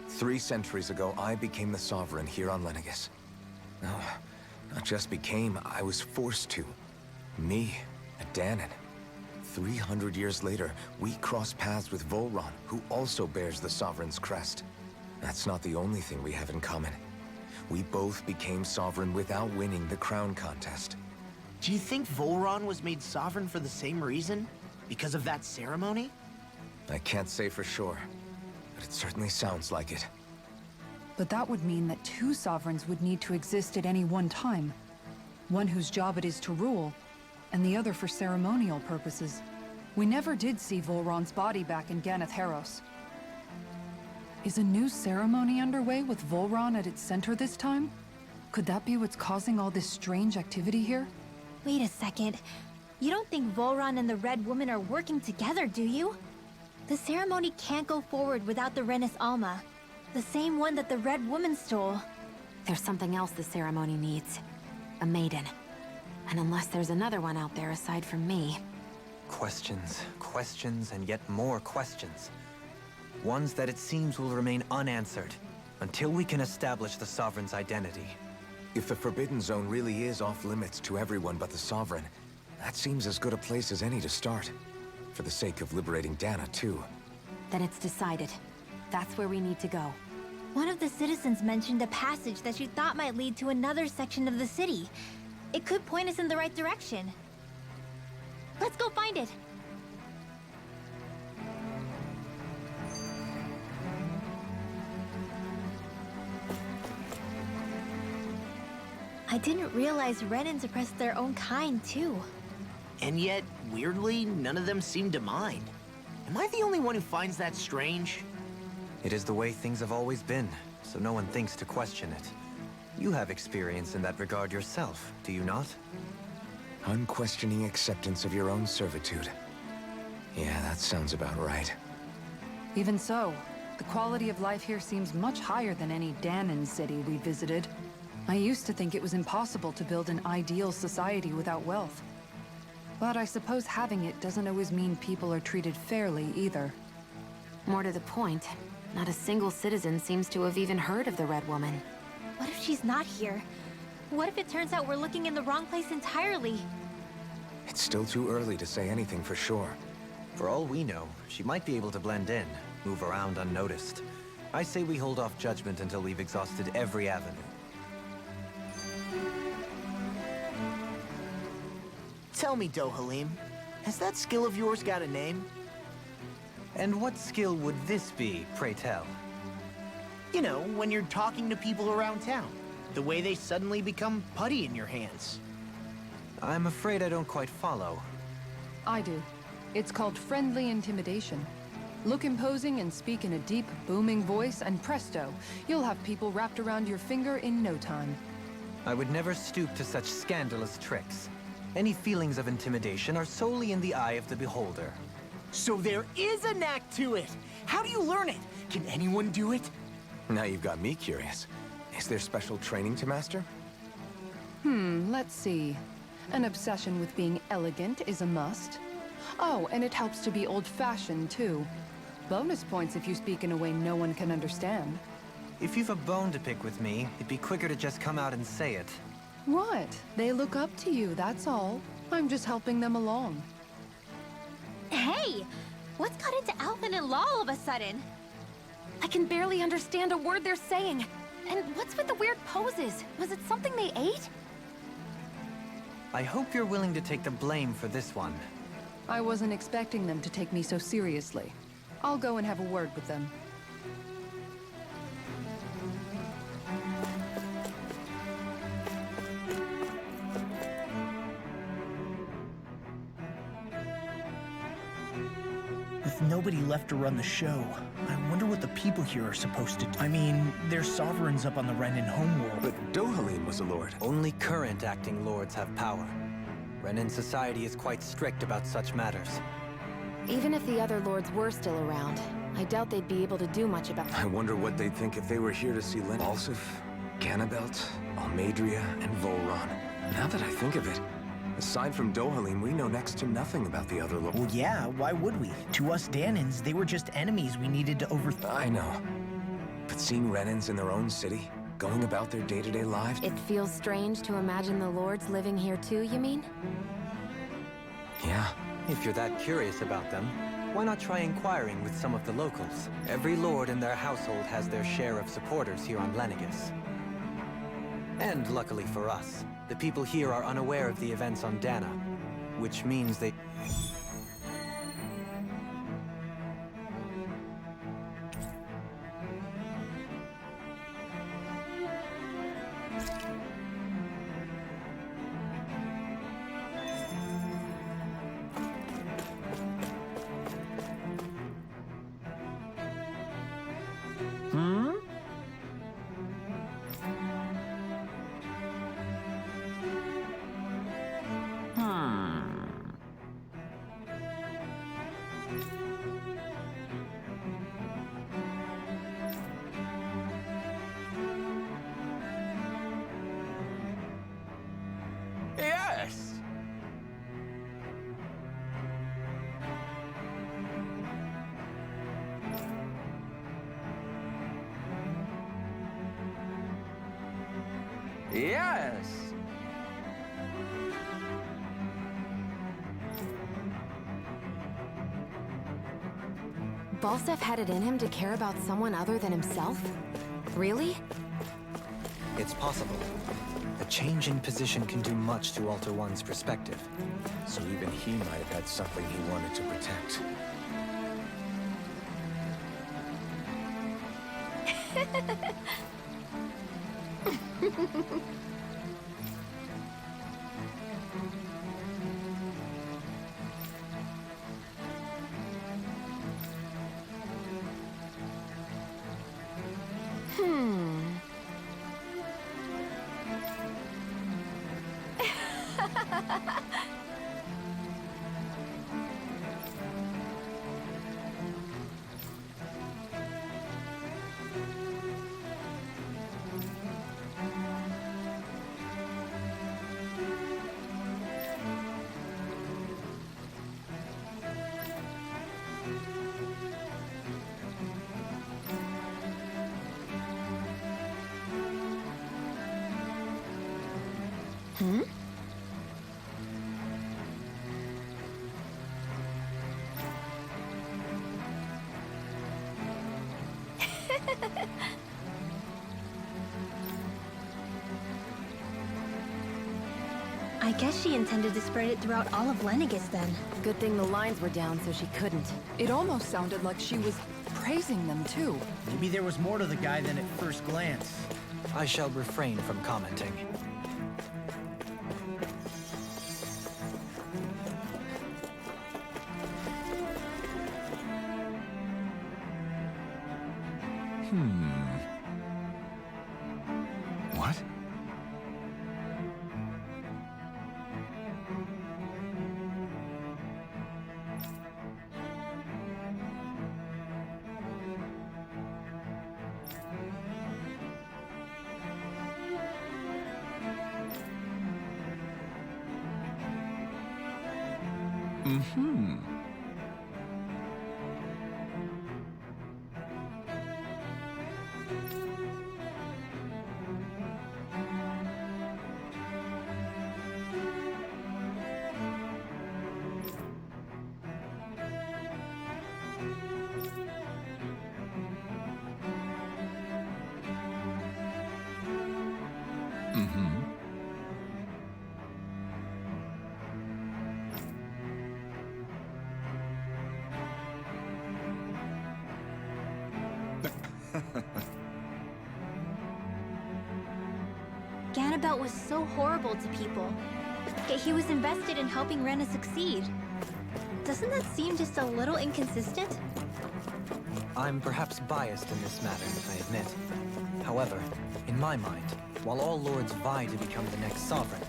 Speaker 4: 3 centuries ago, I became the Sovereign here on LENEGIS. No, not just became, I was forced to. Me, a Danon. 300 years later, we cross paths with Volron, who also bears the Sovereign's crest. That's not the only thing we have in common. We both became Sovereign without winning the crown contest.
Speaker 2: Do you think Volron was made sovereign for the same reason? Because of that ceremony?
Speaker 4: I can't say for sure, but it certainly sounds like it.
Speaker 1: But that would mean that 2 sovereigns would need to exist at any one time. One whose job it is to rule, and the other for ceremonial purposes. We never did see Volron's body back in Ganath Haros. Is a new ceremony underway with Volron at its center this time? Could that be what's causing all this strange activity here?
Speaker 3: Wait a second. You don't think Volron and the Red Woman are working together, do you? The ceremony can't go forward without the Renis Alma. The same one that the Red Woman stole.
Speaker 6: There's something else the ceremony needs. A maiden. And unless there's another one out there aside from me...
Speaker 5: Questions, questions, and yet more questions. Ones that it seems will remain unanswered, until we can establish the Sovereign's identity.
Speaker 4: If the Forbidden Zone really is off-limits to everyone but the Sovereign, that seems as good a place as any to start. For the sake of liberating Dana, too.
Speaker 6: Then it's decided. That's where we need to go.
Speaker 3: One of the citizens mentioned a passage that she thought might lead to another section of the city. It could point us in the right direction. Let's go find it! I didn't realize Renan suppressed their own kind, too.
Speaker 2: And yet, weirdly, none of them seem to mind. Am I the only one who finds that strange?
Speaker 5: It is the way things have always been, so no one thinks to question it. You have experience in that regard yourself, do you not?
Speaker 4: Unquestioning acceptance of your own servitude. Yeah, that sounds about right.
Speaker 1: Even so, the quality of life here seems much higher than any Danon city we visited. I used to think it was impossible to build an ideal society without wealth. But I suppose having it doesn't always mean people are treated fairly either.
Speaker 6: More to the point, not a single citizen seems to have even heard of the Red Woman.
Speaker 3: What if she's not here? What if it turns out we're looking in the wrong place entirely?
Speaker 4: It's still too early to say anything for sure.
Speaker 5: For all we know, she might be able to blend in, move around unnoticed. I say we hold off judgment until we've exhausted every avenue.
Speaker 2: Tell me, Dohalim, has that skill of yours got a name?
Speaker 5: And what skill would this be, pray tell?
Speaker 2: You know, when you're talking to people around town. The way they suddenly become putty in your hands.
Speaker 5: I'm afraid I don't quite follow.
Speaker 1: I do. It's called friendly intimidation. Look imposing and speak in a deep, booming voice, and presto, you'll have people wrapped around your finger in no time.
Speaker 5: I would never stoop to such scandalous tricks. Any feelings of intimidation are solely in the eye of the beholder.
Speaker 2: So there is a knack to it. How do you learn it? Can anyone do it?
Speaker 4: Now you've got me curious. Is there special training to master?
Speaker 1: Let's see. An obsession with being elegant is a must. Oh, and it helps to be old-fashioned, too. Bonus points if you speak in a way no one can understand.
Speaker 5: If you've a bone to pick with me, it'd be quicker to just come out and say it.
Speaker 1: What? They look up to you, that's all. I'm just helping them along.
Speaker 3: Hey! What's got into Alvin and Law all of a sudden?
Speaker 6: I can barely understand a word they're saying. And what's with the weird poses? Was it something they ate?
Speaker 5: I hope you're willing to take the blame for this one.
Speaker 1: I wasn't expecting them to take me so seriously. I'll go and have a word with them.
Speaker 2: With nobody left to run the show, I wonder what the people here are supposed to do. I mean, there's sovereigns up on the Renan homeworld.
Speaker 4: But Dohalim was a lord.
Speaker 5: Only current acting lords have power. Renan society is quite strict about such matters.
Speaker 6: Even if the other lords were still around, I doubt they'd be able to do much about it.
Speaker 4: I wonder what they'd think if they were here to see Balsif, Ganabelt, Almadria, and Volron. Now that I think of it, aside from Dohalim, we know next to nothing about the other lords.
Speaker 2: Well, yeah, why would we? To us Danans, they were just enemies we needed to overthrow.
Speaker 4: I know. But seeing Renans in their own city, going about their day-to-day lives...
Speaker 6: It feels strange to imagine the lords living here too, you mean?
Speaker 4: Yeah.
Speaker 5: If you're that curious about them, why not try inquiring with some of the locals? Every lord in their household has their share of supporters here on LENEGIS. And luckily for us, the people here are unaware of the events on Dana, which means they...
Speaker 2: Yes! Yes!
Speaker 6: Balsef had it in him to care about someone other than himself? Really?
Speaker 5: It's possible. A change in position can do much to alter one's perspective.
Speaker 4: So even he might have had something he wanted to protect.
Speaker 3: I guess she intended to spread it throughout all of LENEGIS then.
Speaker 6: Good thing the lines were down so she couldn't.
Speaker 1: It almost sounded like she was praising them, too.
Speaker 2: Maybe there was more to the guy than at first glance.
Speaker 5: I shall refrain from commenting.
Speaker 8: What?
Speaker 4: Mm-hmm.
Speaker 3: Ganabelt was so horrible to people, yet he was invested in helping Rena succeed. Doesn't that seem just a little inconsistent?
Speaker 5: I'm perhaps biased in this matter, I admit. However, in my mind, while all lords vie to become the next sovereign,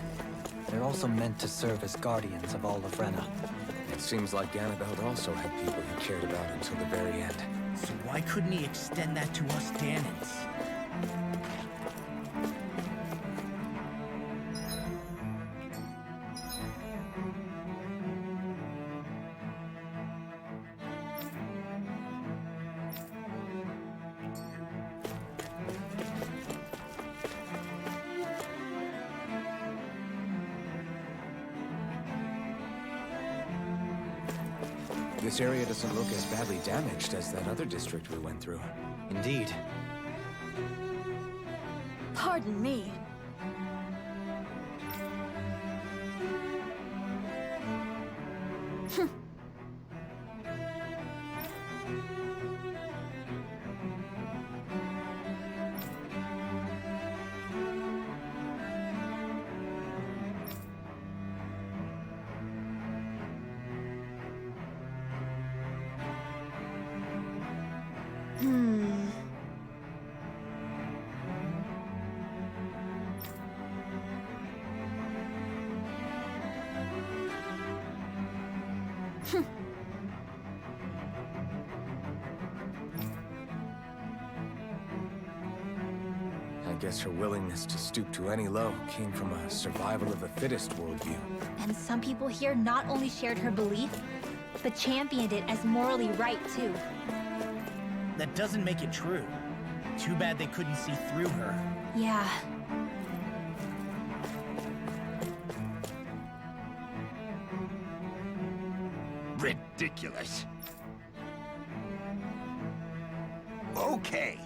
Speaker 5: they're also meant to serve as guardians of all of Rena.
Speaker 4: It seems like Ganabelt also had people he cared about until the very end.
Speaker 2: So why couldn't he extend that to us Danans?
Speaker 4: This area doesn't look as badly damaged as that other district we went through.
Speaker 5: Indeed.
Speaker 10: Pardon me.
Speaker 4: I guess her willingness to stoop to any low came from a survival of the fittest worldview.
Speaker 3: And some people here not only shared her belief, but championed it as morally right too.
Speaker 2: That doesn't make it true. Too bad they couldn't see through her.
Speaker 3: Yeah.
Speaker 11: Ridiculous. Okay.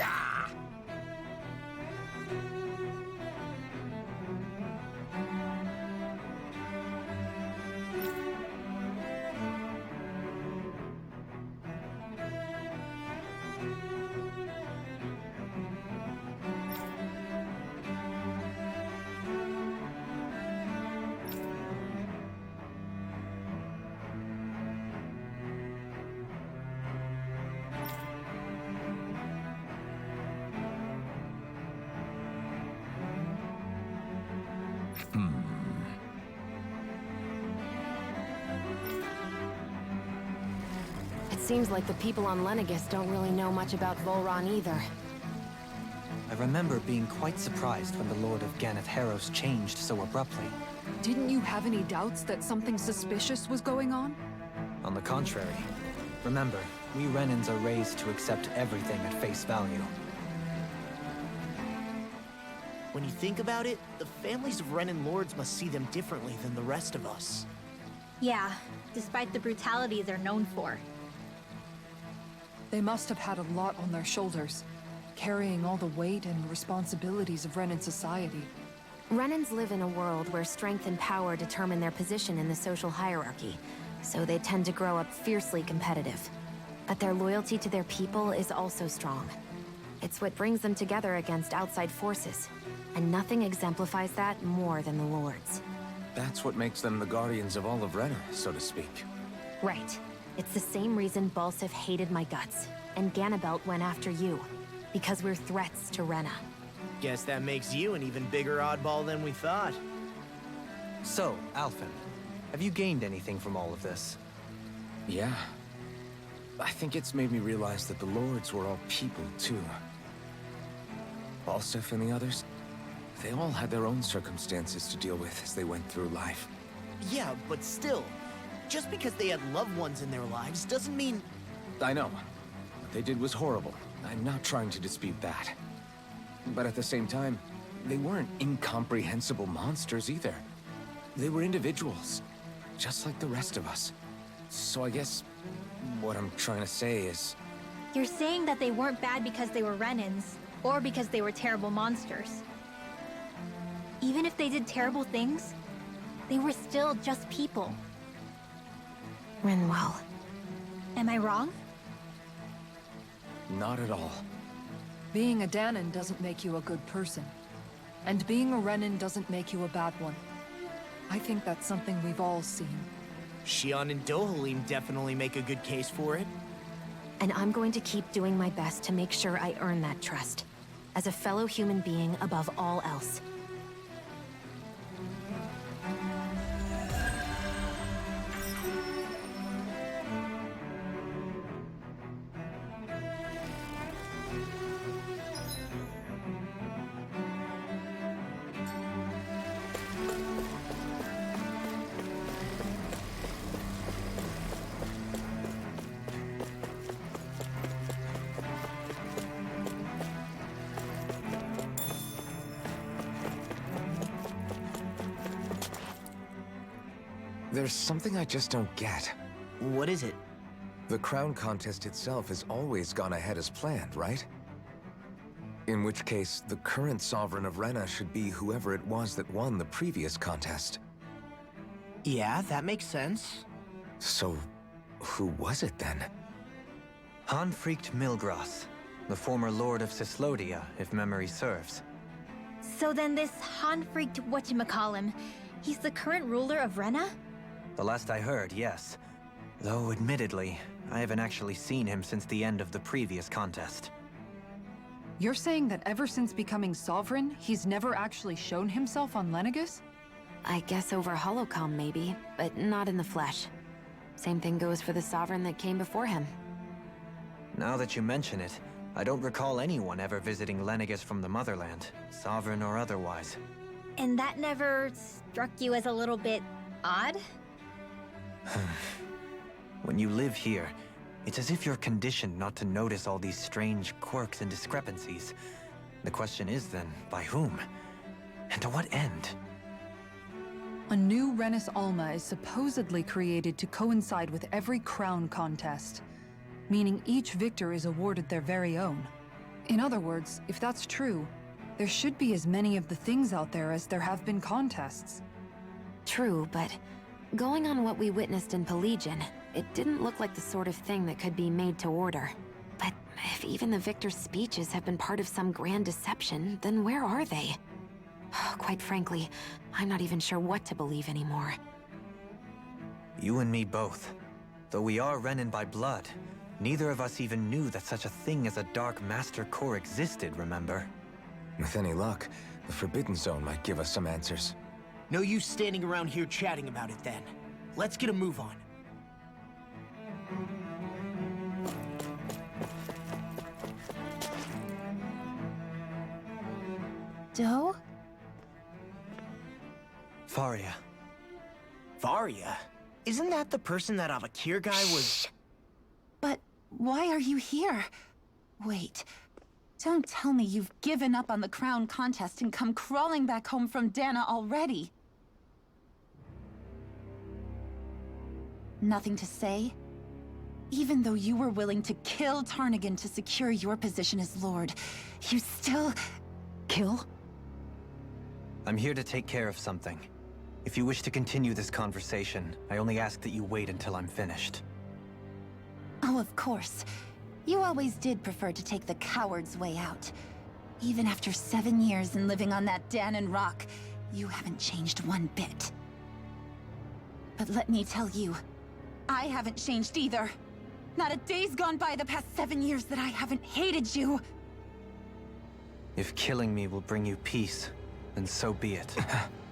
Speaker 11: Ah!
Speaker 6: It seems like the people on LENEGIS don't really know much about Volron either.
Speaker 5: I remember being quite surprised when the Lord of Ganeth Harros changed so abruptly.
Speaker 1: Didn't you have any doubts that something suspicious was going on?
Speaker 5: On the contrary. Remember, we Renans are raised to accept everything at face value.
Speaker 2: When you think about it, the families of Renan lords must see them differently than the rest of us.
Speaker 3: Yeah, despite the brutality they're known for.
Speaker 1: They must have had a lot on their shoulders, carrying all the weight and responsibilities of Renan society.
Speaker 6: Renans live in a world where strength and power determine their position in the social hierarchy, so they tend to grow up fiercely competitive. But their loyalty to their people is also strong. It's what brings them together against outside forces, and nothing exemplifies that more than the Lords.
Speaker 4: That's what makes them the guardians of all of Rena, so to speak.
Speaker 6: Right. It's the same reason Balsif hated my guts, and Ganabelt went after you. Because we're threats to Rena.
Speaker 2: Guess that makes you an even bigger oddball than we thought.
Speaker 5: So, Alphen, have you gained anything from all of this?
Speaker 4: Yeah. I think it's made me realize that the Lords were all people, too. Falstaff and the others, they all had their own circumstances to deal with as they went through life.
Speaker 2: Yeah, but still, just because they had loved ones in their lives doesn't mean...
Speaker 4: I know. What they did was horrible. I'm not trying to dispute that. But at the same time, they weren't incomprehensible monsters either. They were individuals, just like the rest of us. So I guess what I'm trying to say is...
Speaker 3: You're saying that they weren't bad because they were Renans, or because they were terrible monsters. Even if they did terrible things, they were still just people.
Speaker 6: Rinwell.
Speaker 3: Am I wrong?
Speaker 4: Not at all.
Speaker 1: Being a Danon doesn't make you a good person. And being a Renan doesn't make you a bad one. I think that's something we've all seen.
Speaker 2: Xion and Dohalim definitely make a good case for it.
Speaker 6: And I'm going to keep doing my best to make sure I earn that trust. As a fellow human being above all else.
Speaker 4: There's something I just don't get.
Speaker 2: What is it?
Speaker 4: The crown contest itself has always gone ahead as planned, right? In which case, the current sovereign of Rena should be whoever it was that won the previous contest.
Speaker 2: Yeah, that makes sense.
Speaker 4: So, who was it then?
Speaker 5: Hanfricht Milgras, the former lord of Cislodia, if memory serves.
Speaker 3: So then this Hanfricht whatchamacallem, he's the current ruler of Rena?
Speaker 5: The last I heard, yes. Though, admittedly, I haven't actually seen him since the end of the previous contest.
Speaker 1: You're saying that ever since becoming sovereign, he's never actually shown himself on LENEGIS?
Speaker 6: I guess over holocom maybe, but not in the flesh. Same thing goes for the sovereign that came before him.
Speaker 5: Now that you mention it, I don't recall anyone ever visiting LENEGIS from the motherland, sovereign or otherwise.
Speaker 3: And that never struck you as a little bit odd?
Speaker 5: When you live here, it's as if you're conditioned not to notice all these strange quirks and discrepancies. The question is then, by whom? And to what end?
Speaker 1: A new Renis Alma is supposedly created to coincide with every crown contest, meaning each victor is awarded their very own. In other words, if that's true, there should be as many of the things out there as there have been contests.
Speaker 6: True, but going on what we witnessed in Pelagian, it didn't look like the sort of thing that could be made to order. But if even the victor's speeches have been part of some grand deception, then where are they? Quite frankly, I'm not even sure what to believe anymore.
Speaker 5: You and me both. Though we are Renan by blood, neither of us even knew that such a thing as a Dark Master Core existed, remember?
Speaker 4: With any luck, the Forbidden Zone might give us some answers.
Speaker 2: No use standing around here chatting about it then. Let's get a move on.
Speaker 10: Doe?
Speaker 5: Faria.
Speaker 2: Varia? Isn't that the person that Avakir guy was...
Speaker 12: But why are you here? Wait. Don't tell me you've given up on the crown contest and come crawling back home from Dana already. Nothing to say? Even though you were willing to kill Tarnigan to secure your position as Lord, you still...
Speaker 1: Kill?
Speaker 5: I'm here to take care of something. If you wish to continue this conversation, I only ask that you wait until I'm finished.
Speaker 12: Oh, of course. You always did prefer to take the coward's way out. Even after 7 years and living on that Danon rock, you haven't changed one bit. But let me tell you, I haven't changed either. Not a day's gone by the past 7 years that I haven't hated you.
Speaker 5: If killing me will bring you peace, then so be it.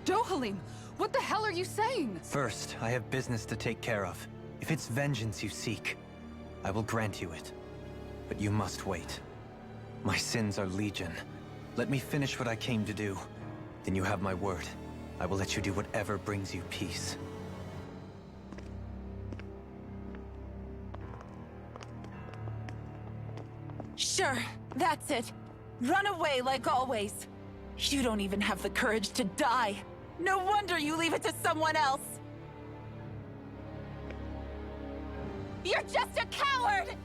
Speaker 1: Dohalim, what the hell are you saying?
Speaker 5: First, I have business to take care of. If it's vengeance you seek, I will grant you it. But you must wait. My sins are legion. Let me finish what I came to do. Then you have my word. I will let you do whatever brings you peace.
Speaker 13: Sure, that's it. Run away like always. You don't even have the courage to die. No wonder you leave it to someone else. You're just a coward!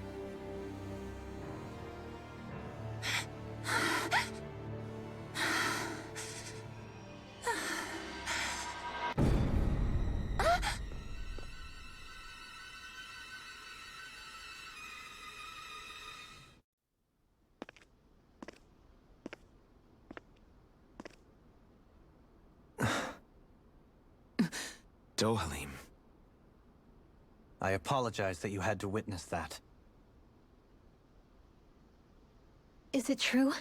Speaker 4: Dohalim.
Speaker 5: I apologize that you had to witness that.
Speaker 3: Is it true?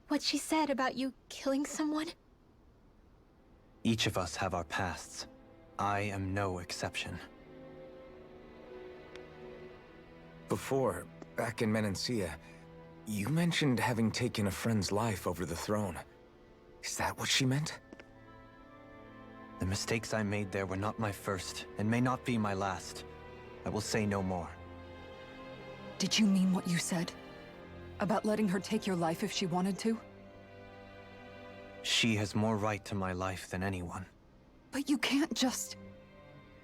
Speaker 3: What she said about you killing someone?
Speaker 5: Each of us have our pasts. I am no exception.
Speaker 4: Before, back in Menancia, you mentioned having taken a friend's life over the throne. Is that what she meant?
Speaker 5: The mistakes I made there were not my first, and may not be my last. I will say no more.
Speaker 1: Did you mean what you said? About letting her take your life if she wanted to?
Speaker 5: She has more right to my life than anyone.
Speaker 1: But you can't just...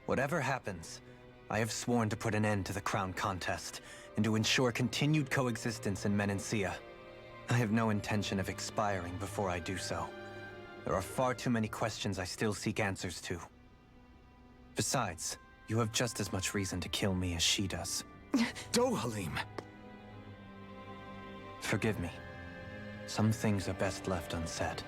Speaker 5: Whatever happens, I have sworn to put an end to the crown contest, and to ensure continued coexistence in Menancia. I have no intention of expiring before I do so. There are far too many questions I still seek answers to. Besides, you have just as much reason to kill me as she does.
Speaker 4: Dohalim!
Speaker 5: Forgive me. Some things are best left unsaid.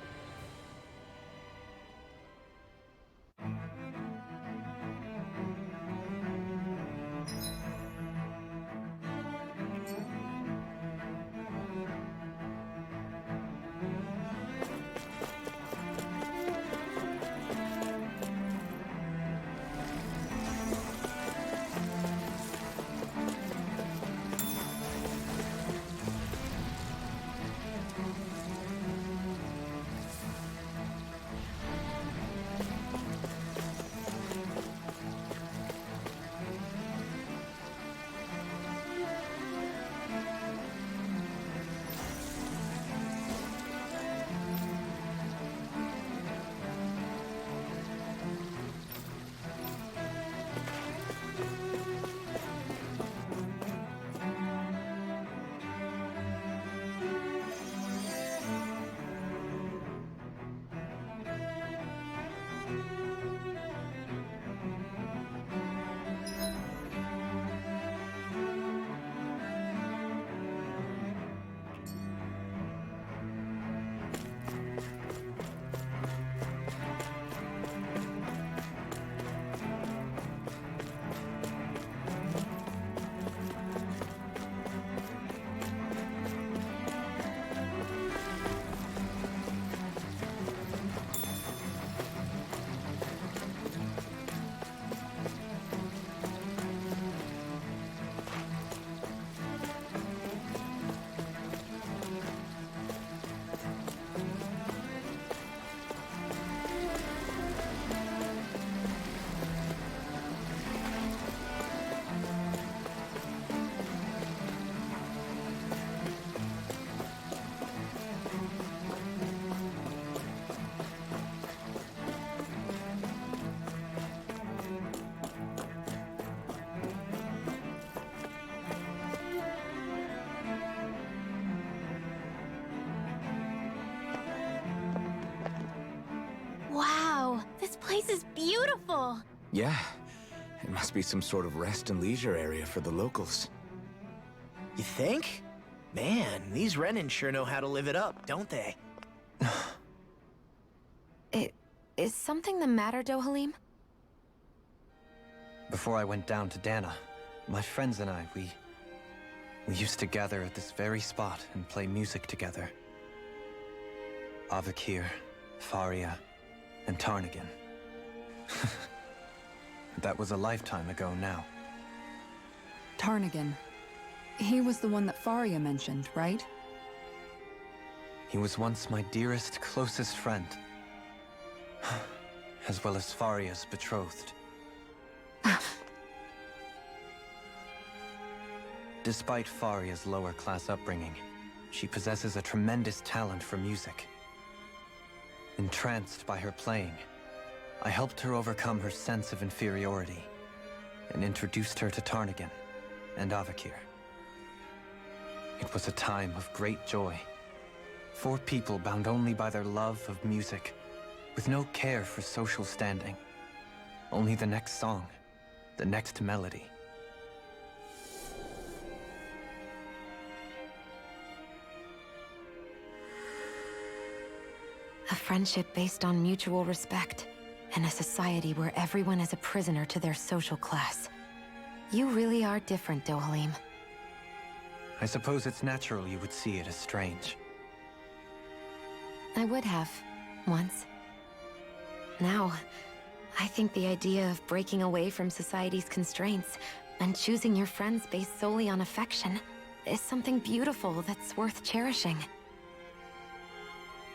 Speaker 3: Wow, this place is beautiful!
Speaker 4: Yeah. It must be some sort of rest and leisure area for the locals.
Speaker 2: You think? Man, these Renan sure know how to live it up, don't they?
Speaker 6: Is something the matter, Dohalim?
Speaker 5: Before I went down to Dana, my friends and I, we used to gather at this very spot and play music together. Avakir, Faria, and Tarnagan. That was a lifetime ago now.
Speaker 1: Tarnagan. He was the one that Faria mentioned, right?
Speaker 5: He was once my dearest, closest friend. As well as Faria's betrothed. Despite Faria's lower-class upbringing, she possesses a tremendous talent for music. Entranced by her playing, I helped her overcome her sense of inferiority and introduced her to Tarnagan and Avakir. It was a time of great joy. 4 people bound only by their love of music, with no care for social standing. Only the next song, the next melody.
Speaker 6: A friendship based on mutual respect, and a society where everyone is a prisoner to their social class. You really are different, Dohalim.
Speaker 5: I suppose it's natural you would see it as strange.
Speaker 6: I would have, once. Now, I think the idea of breaking away from society's constraints and choosing your friends based solely on affection is something beautiful that's worth cherishing.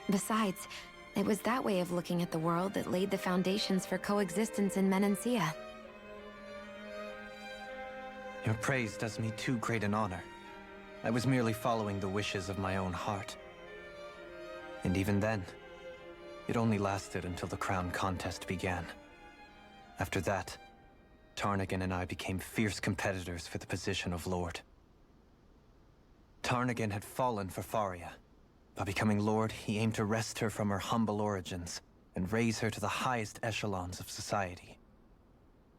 Speaker 6: Besides, it was that way of looking at the world that laid the foundations for coexistence in Menancia.
Speaker 5: Your praise does me too great an honor. I was merely following the wishes of my own heart. And even then, it only lasted until the crown contest began. After that, Tarnagan and I became fierce competitors for the position of Lord. Tarnagan had fallen for Faria. By becoming Lord, he aimed to wrest her from her humble origins and raise her to the highest echelons of society.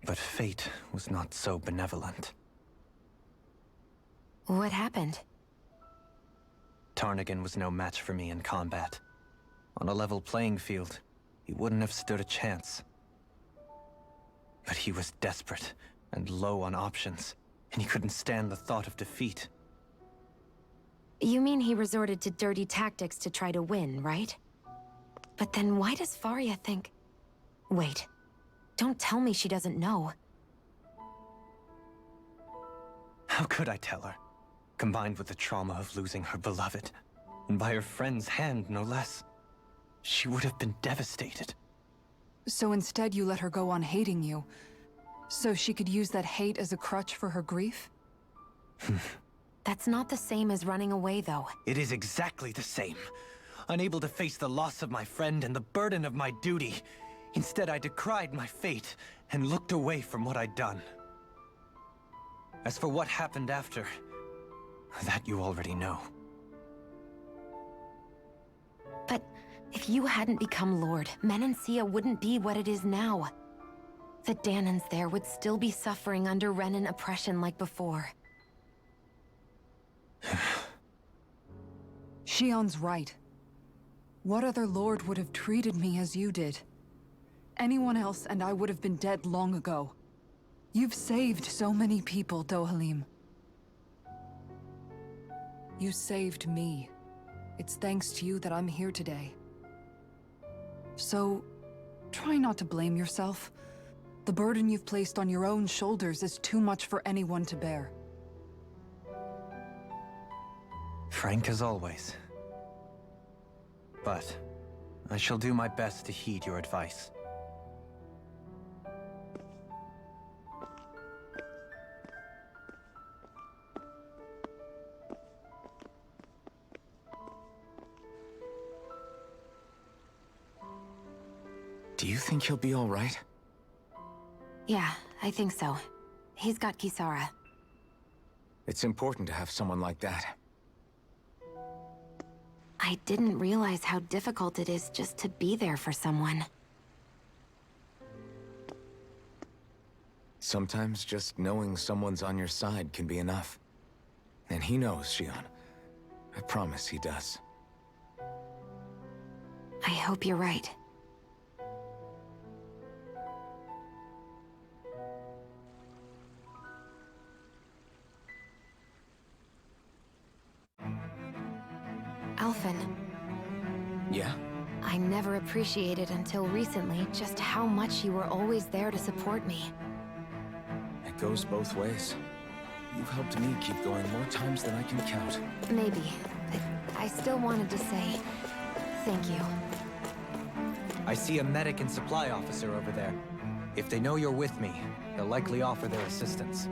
Speaker 5: But fate was not so benevolent.
Speaker 6: What happened?
Speaker 5: Tarnagan was no match for me in combat. On a level playing field, he wouldn't have stood a chance. But he was desperate and low on options, and he couldn't stand the thought of defeat.
Speaker 6: You mean he resorted to dirty tactics to try to win, right? But then why does Faria think... Wait, don't tell me she doesn't know.
Speaker 5: How could I tell her? Combined with the trauma of losing her beloved, and by her friend's hand, no less. She would have been devastated.
Speaker 1: So instead you let her go on hating you, so she could use that hate as a crutch for her grief?
Speaker 6: That's not the same as running away, though.
Speaker 5: It is exactly the same. Unable to face the loss of my friend and the burden of my duty. Instead, I decried my fate and looked away from what I'd done. As for what happened after, that you already know.
Speaker 6: But if you hadn't become Lord, Menancia wouldn't be what it is now. The Danans there would still be suffering under Renan oppression like before.
Speaker 1: Shion's right. What other lord would have treated me as you did? Anyone else and I would have been dead long ago. You've saved so many people, Dohalim. You saved me. It's thanks to you that I'm here today. So, try not to blame yourself. The burden you've placed on your own shoulders is too much for anyone to bear.
Speaker 5: Frank as always. But I shall do my best to heed your advice.
Speaker 4: Do you think he'll be all right?
Speaker 6: Yeah, I think so. He's got Kisara.
Speaker 4: It's important to have someone like that.
Speaker 6: I didn't realize how difficult it is just to be there for someone.
Speaker 4: Sometimes just knowing someone's on your side can be enough. And he knows, Shion. I promise he does.
Speaker 6: I hope you're right. Alphen.
Speaker 4: Yeah?
Speaker 6: I never appreciated until recently just how much you were always there to support me.
Speaker 4: It goes both ways. You've helped me keep going more times than I can count.
Speaker 6: Maybe, but I still wanted to say thank you.
Speaker 5: I see a medic and supply officer over there. If they know you're with me, they'll likely offer their assistance.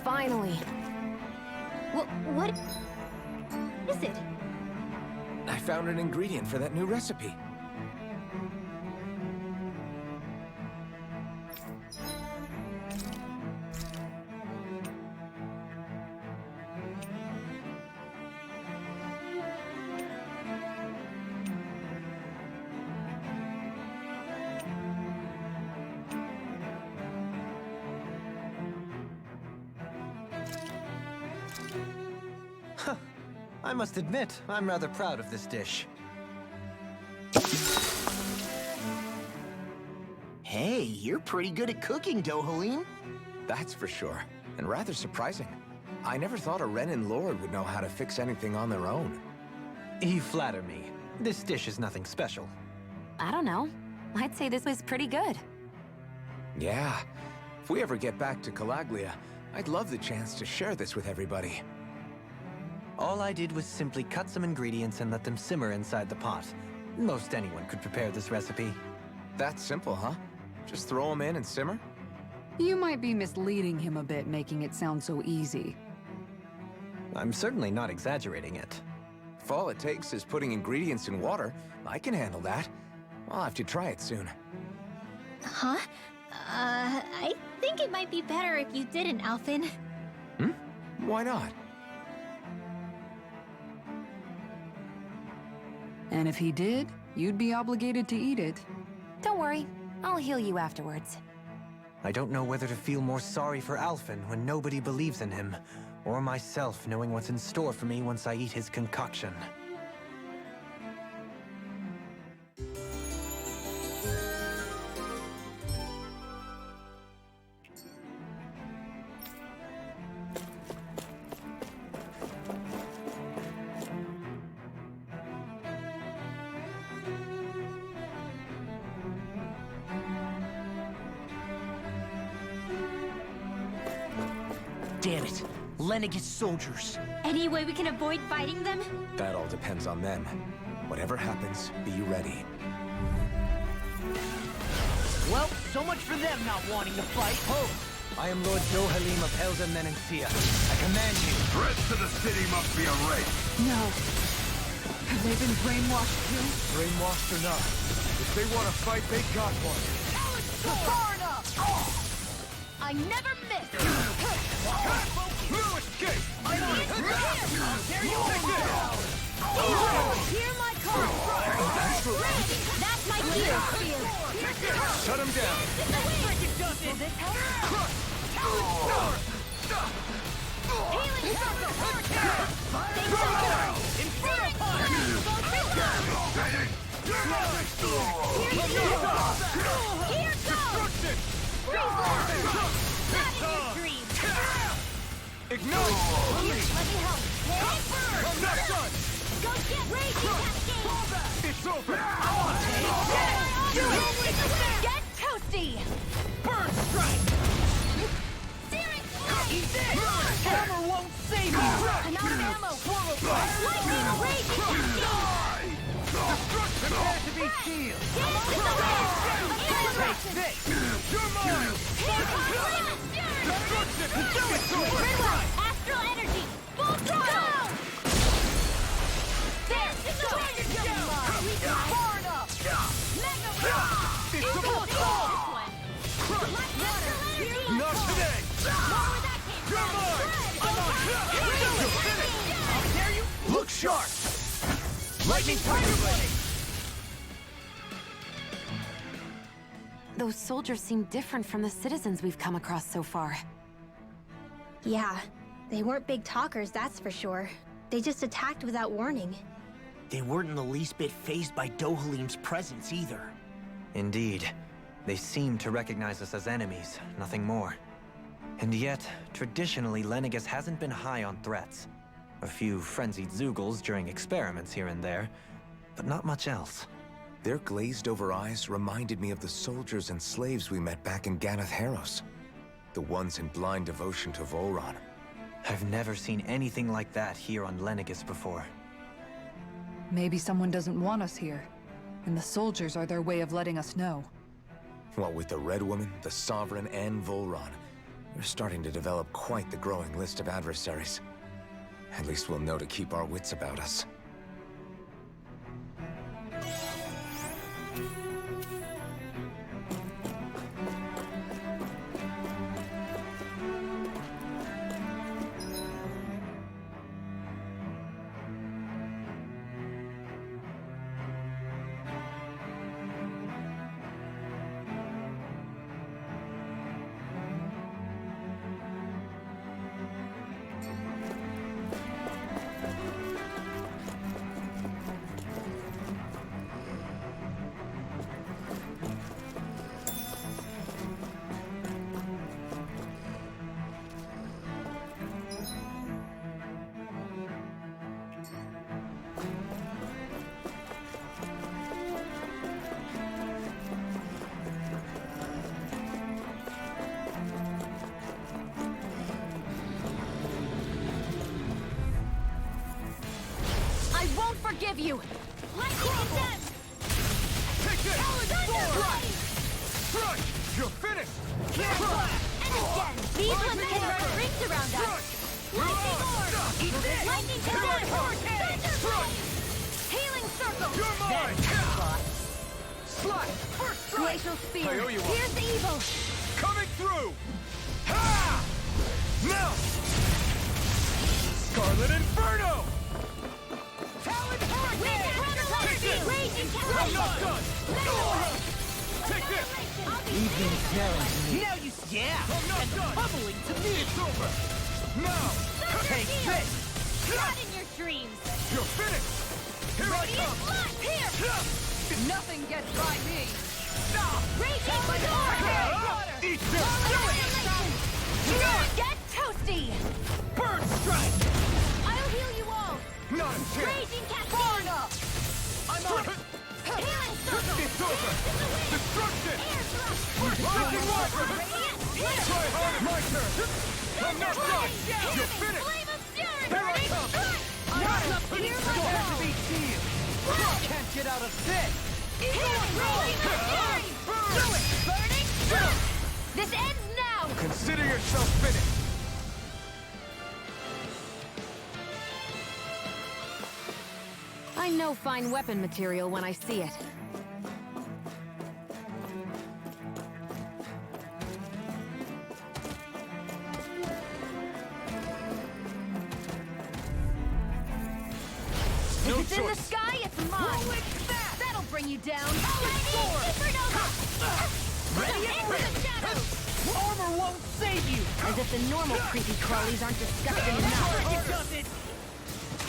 Speaker 6: Finally.
Speaker 3: What is it?
Speaker 4: I found an ingredient for that new recipe.
Speaker 5: I must admit, I'm rather proud of this dish.
Speaker 2: Hey, you're pretty good at cooking, Dohalim.
Speaker 4: That's for sure, and rather surprising. I never thought a Renin Lord would know how to fix anything on their own.
Speaker 5: You flatter me. This dish is nothing special.
Speaker 6: I don't know. I'd say this was pretty good.
Speaker 4: Yeah. If we ever get back to Calaglia, I'd love the chance to share this with everybody.
Speaker 5: All I did was simply cut some ingredients and let them simmer inside the pot. Most anyone could prepare this recipe.
Speaker 4: That's simple, huh? Just throw them in and simmer?
Speaker 1: You might be misleading him a bit, making it sound so easy.
Speaker 5: I'm certainly not exaggerating it.
Speaker 4: If all it takes is putting ingredients in water, I can handle that. I'll have to try it soon.
Speaker 3: Huh? I think it might be better if you didn't, Alphen.
Speaker 4: Hmm? Why not?
Speaker 1: And if he did, you'd be obligated to eat it.
Speaker 6: Don't worry, I'll heal you afterwards.
Speaker 5: I don't know whether to feel more sorry for Alphen when nobody believes in him, or myself knowing what's in store for me once I eat his concoction.
Speaker 2: Damn it. LENEGIS soldiers.
Speaker 3: Any way we can avoid fighting them?
Speaker 4: That all depends on them. Whatever happens, be ready.
Speaker 2: Well, so much for them not wanting to fight.
Speaker 5: Ho! I am Lord Dohalim of Helda Menencia. I command you.
Speaker 8: Threats to the city must be erased.
Speaker 1: No. Have they been brainwashed too?
Speaker 5: Brainwashed or not, if they want to fight, they got one.
Speaker 13: Far enough! I never miss!
Speaker 8: No escape!
Speaker 13: Here my call! That's my cue!
Speaker 5: Shut him down.
Speaker 13: Will this help? Healing circle! Inferno punch! Here goes! Freeze! Not in your dreams!
Speaker 5: Ignite!
Speaker 13: Here, let me help!
Speaker 5: I'm not done!
Speaker 13: Go get Raging Cascade!
Speaker 5: It's over!
Speaker 13: Get toasty!
Speaker 5: Burn strike!
Speaker 13: Searing Flame!
Speaker 2: Hammer won't save you!
Speaker 13: I'm out of ammo! Lightning Raging Cascade!
Speaker 5: Prepare to be sealed!
Speaker 13: Get into the wind!
Speaker 5: Take this! You're mine!
Speaker 13: Astral energy! Full throttle! There! It's the far enough! Mega
Speaker 5: It's the boss! Not today! You're mine!
Speaker 2: How dare you?
Speaker 5: Look sharp! Lightning Tiger Blade!
Speaker 6: Those soldiers seem different from the citizens we've come across so far.
Speaker 3: Yeah, they weren't big talkers, that's for sure. They just attacked without warning.
Speaker 2: They weren't in the least bit fazed by Dohalim's presence either.
Speaker 5: Indeed. They seem to recognize us as enemies, nothing more. And yet, traditionally, LENEGIS hasn't been high on threats. A few frenzied Zeugles during experiments here and there, but not much else.
Speaker 4: Their glazed-over eyes reminded me of the soldiers and slaves we met back in Ganath Haros. The ones in blind devotion to Volron.
Speaker 5: I've never seen anything like that here on LENEGIS before.
Speaker 1: Maybe someone doesn't want us here, and the soldiers are their way of letting us know.
Speaker 4: What with the Red Woman, the Sovereign, and Volron, we're starting to develop quite the growing list of adversaries. At least we'll know to keep our wits about us.
Speaker 13: forgive you!
Speaker 10: Lightning condemned!
Speaker 11: Take this!
Speaker 10: Thunder!
Speaker 11: Crush! You're finished!
Speaker 10: And again! These ones can run rings around us! Lightning orb!
Speaker 11: Eat this!
Speaker 10: Lightning condemned! Thunder! Healing circle!
Speaker 11: You're mine! Slide! First strike!
Speaker 10: Glacial spear!
Speaker 11: I owe you one.
Speaker 10: Here's the evil!
Speaker 11: Coming through! Ha! Now! Scarlet Inferno! Talon Hurricane! Take this!
Speaker 10: Raging
Speaker 11: I'm not done! Take this!
Speaker 2: Evening terror to me. Now you yeah.
Speaker 11: I'm not done!
Speaker 2: Bubbling to me.
Speaker 11: It's over! Now!
Speaker 2: Take this.
Speaker 10: Not in your dreams!
Speaker 11: You're finished! Here I come!
Speaker 10: Here!
Speaker 13: Nothing gets by me!
Speaker 10: Raging storm!
Speaker 11: Eat this!
Speaker 10: Get toasty!
Speaker 11: Bird strike!
Speaker 10: I'll heal you all!
Speaker 11: Not a chance!
Speaker 10: Raging cascade!
Speaker 11: I'm on it!
Speaker 10: Healing circle!
Speaker 11: It's over! Destruction!
Speaker 10: Air thrust!
Speaker 11: Lightning water!
Speaker 10: Here!
Speaker 11: Try harder! My turn! I'm not done! You're finished!
Speaker 10: Flame of fury!
Speaker 11: Here I come!
Speaker 10: Here's my
Speaker 2: Sworn to
Speaker 10: go!
Speaker 2: be sealed. Can't get out of this.
Speaker 10: Raging fury!
Speaker 11: Burn!
Speaker 10: Burning strike! This ends now!
Speaker 11: Consider yourself finished!
Speaker 6: I know fine weapon material when I see it.
Speaker 11: No
Speaker 10: If it's in the
Speaker 11: choice!
Speaker 10: sky, it's mine! That'll bring you down! Supernova!
Speaker 2: Ready and
Speaker 10: Into the shadows!
Speaker 2: Armor won't save you.
Speaker 10: As if the normal creepy crawlies aren't disgusting enough!
Speaker 2: It does it.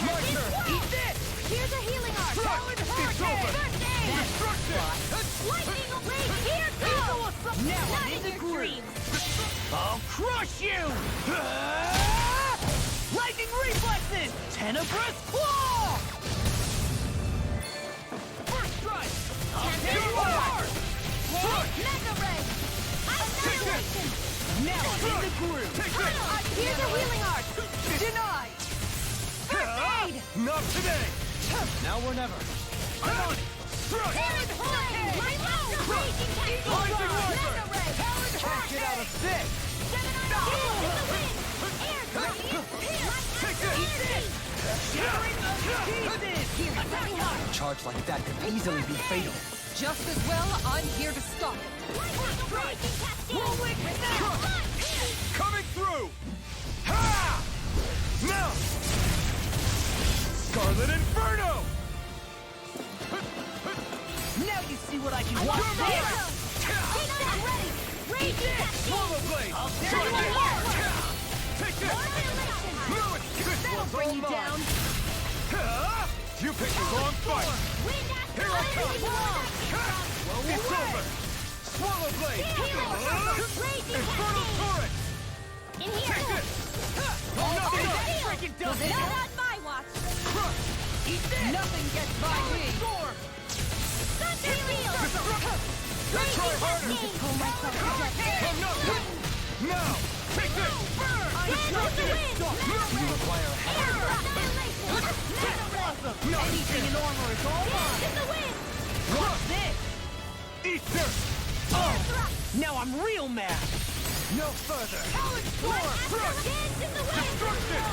Speaker 11: My turn!
Speaker 2: Eat this.
Speaker 10: Here's a healing arc!
Speaker 11: Strike! It's over!
Speaker 10: First aid!
Speaker 11: Destruction!
Speaker 10: Lightning blade! Here goes!
Speaker 2: Now
Speaker 10: Not
Speaker 2: I'm in the
Speaker 10: your
Speaker 2: groove.
Speaker 10: dreams!
Speaker 2: I'll crush you. Lightning reflexes. Tenebrous claw.
Speaker 11: First strike!
Speaker 10: Tempest
Speaker 11: You're
Speaker 10: War!
Speaker 11: hard!
Speaker 10: Mega ray! Annihilation!
Speaker 2: Now I'm in the groove.
Speaker 11: Take this!
Speaker 10: Here's a healing arc! Denied! First aid!
Speaker 11: Not today!
Speaker 2: Now or never.
Speaker 11: I'm on it! Strike!
Speaker 10: Talon Flame! My master raging cascade!
Speaker 11: Rising Riser!
Speaker 10: Mega ray! Talon
Speaker 2: Can't get out of this.
Speaker 10: Gemini Shield in the wind! Air thrust!
Speaker 11: Take this!
Speaker 2: Shattering of pieces.
Speaker 10: Here, let me help!
Speaker 2: A charge like that could easily be fatal.
Speaker 13: Just as well, I'm here to stop it.
Speaker 10: Raging cascade!
Speaker 11: Coming through! Ha! Now! Scarlet Inferno!
Speaker 2: Now you see what I can
Speaker 11: You're
Speaker 2: watch
Speaker 11: mine!
Speaker 2: there.
Speaker 10: Ready! Raging cascade!
Speaker 11: Swallow Blade!
Speaker 2: I'll
Speaker 11: Take
Speaker 2: tell you
Speaker 11: this!
Speaker 2: what.
Speaker 11: Take this!
Speaker 10: Annihilation!
Speaker 11: No, this one's
Speaker 10: bring
Speaker 11: all
Speaker 10: you
Speaker 11: mine.
Speaker 10: down.
Speaker 11: Ha! You picked the wrong fight!
Speaker 10: Wind after
Speaker 11: Here I come!
Speaker 10: wall!
Speaker 11: Ha! It's over! Swallow Blade!
Speaker 10: Healing circle! Raging
Speaker 11: Infernal
Speaker 10: cascade!
Speaker 11: Torrent!
Speaker 10: In here!
Speaker 11: Take this!
Speaker 10: Not
Speaker 2: Freaking does it.
Speaker 10: on my watch!
Speaker 11: Crush!
Speaker 2: Eat this.
Speaker 13: Nothing gets by me!
Speaker 11: Storm!
Speaker 10: Thunder field!
Speaker 11: Try harder!
Speaker 10: Pull myself together!
Speaker 11: I'm not done! Now! Take this! Burn!
Speaker 10: Destructive!
Speaker 11: You require
Speaker 10: Air annihilation! Mega ray!
Speaker 2: Anything in armor is all mine.
Speaker 10: In the wind!
Speaker 2: Watch this.
Speaker 11: Eat this!
Speaker 2: Now I'm real mad. No further.
Speaker 10: Kids in the wind!
Speaker 11: Destruction!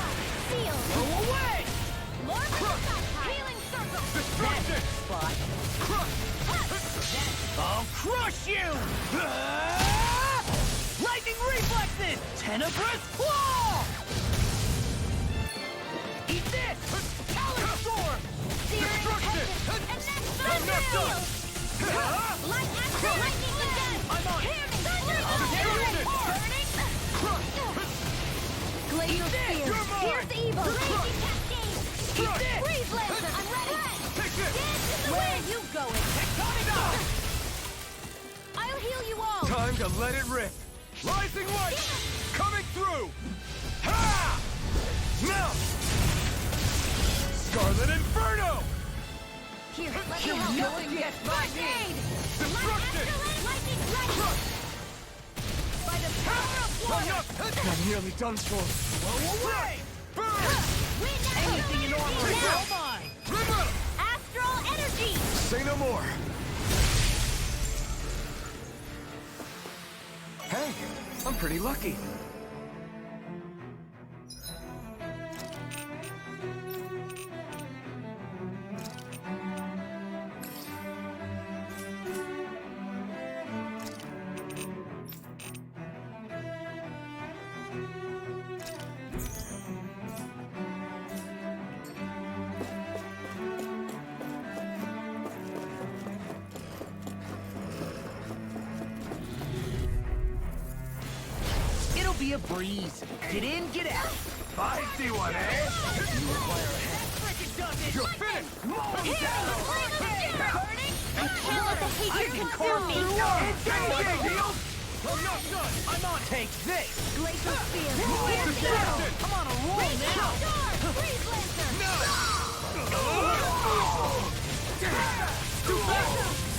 Speaker 10: Seal!
Speaker 2: Go away.
Speaker 10: More healing circle!
Speaker 11: Destruction!
Speaker 2: Spot. I'll crush you. Lightning reflexes. Tenebrous claw. Eat this. Talon storm.
Speaker 10: Searing tempest! And then thunder field! Light after lightning again!
Speaker 2: I'm on it.
Speaker 10: Thunder burning! Glacial spear!
Speaker 11: You're mine.
Speaker 10: Here's the evil! Raging cascade!
Speaker 11: Eat this.
Speaker 10: Freeze laser! I'm ready!
Speaker 11: Take this!
Speaker 10: Dance in the wind! You going?
Speaker 2: Tectonic.
Speaker 10: I'll heal you all!
Speaker 11: Time to let it rip! Rising light! Coming through! Ha! Now! Scarlet Inferno!
Speaker 10: Here, let me
Speaker 11: Here we
Speaker 10: help!
Speaker 11: go
Speaker 10: Nothing
Speaker 11: again.
Speaker 10: gets by me!
Speaker 11: Destruction!
Speaker 10: Lightning strike!
Speaker 11: Crush!
Speaker 10: By the power of water!
Speaker 11: I'm nearly done for.
Speaker 2: Blow away.
Speaker 11: Burn!
Speaker 10: Wind
Speaker 2: Anything in armor is all mine.
Speaker 11: River! more!
Speaker 7: Hey, I'm pretty lucky.
Speaker 2: Be a breeze. Get in, get out.
Speaker 11: Feisty one, eh?
Speaker 2: You require a hand.
Speaker 11: You're finished!
Speaker 3: I can't let the hatred consume me!
Speaker 11: I'm not done!
Speaker 2: I'm on. Take this.
Speaker 3: Glacial Spear!
Speaker 2: I'm on a roll now.
Speaker 3: Freeze Lancer!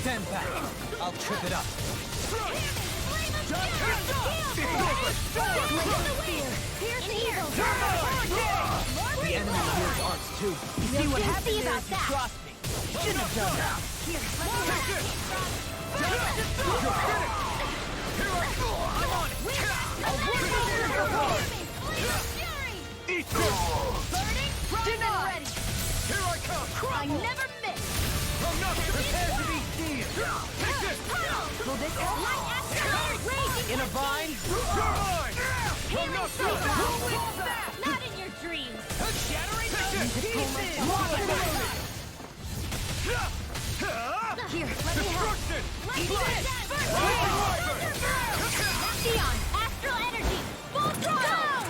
Speaker 5: Stand back. I'll trip it up. The enemy wields arts too.
Speaker 3: You see what happens
Speaker 2: If you crossed me. Shouldn't have done that.
Speaker 3: Here,
Speaker 11: I'm on it! Eat this!
Speaker 3: Ready!
Speaker 11: Here I come!
Speaker 3: I never miss!
Speaker 11: I'm not prepared to be seen! Take this!
Speaker 3: Will this light astral raging
Speaker 2: In a vine.
Speaker 11: You're mine! I'm not
Speaker 3: circle! Not in your dreams!
Speaker 11: shattering pieces!
Speaker 3: Here, let me help!
Speaker 11: Destruction!
Speaker 3: Eat this! Sion, astral energy! Full throttle!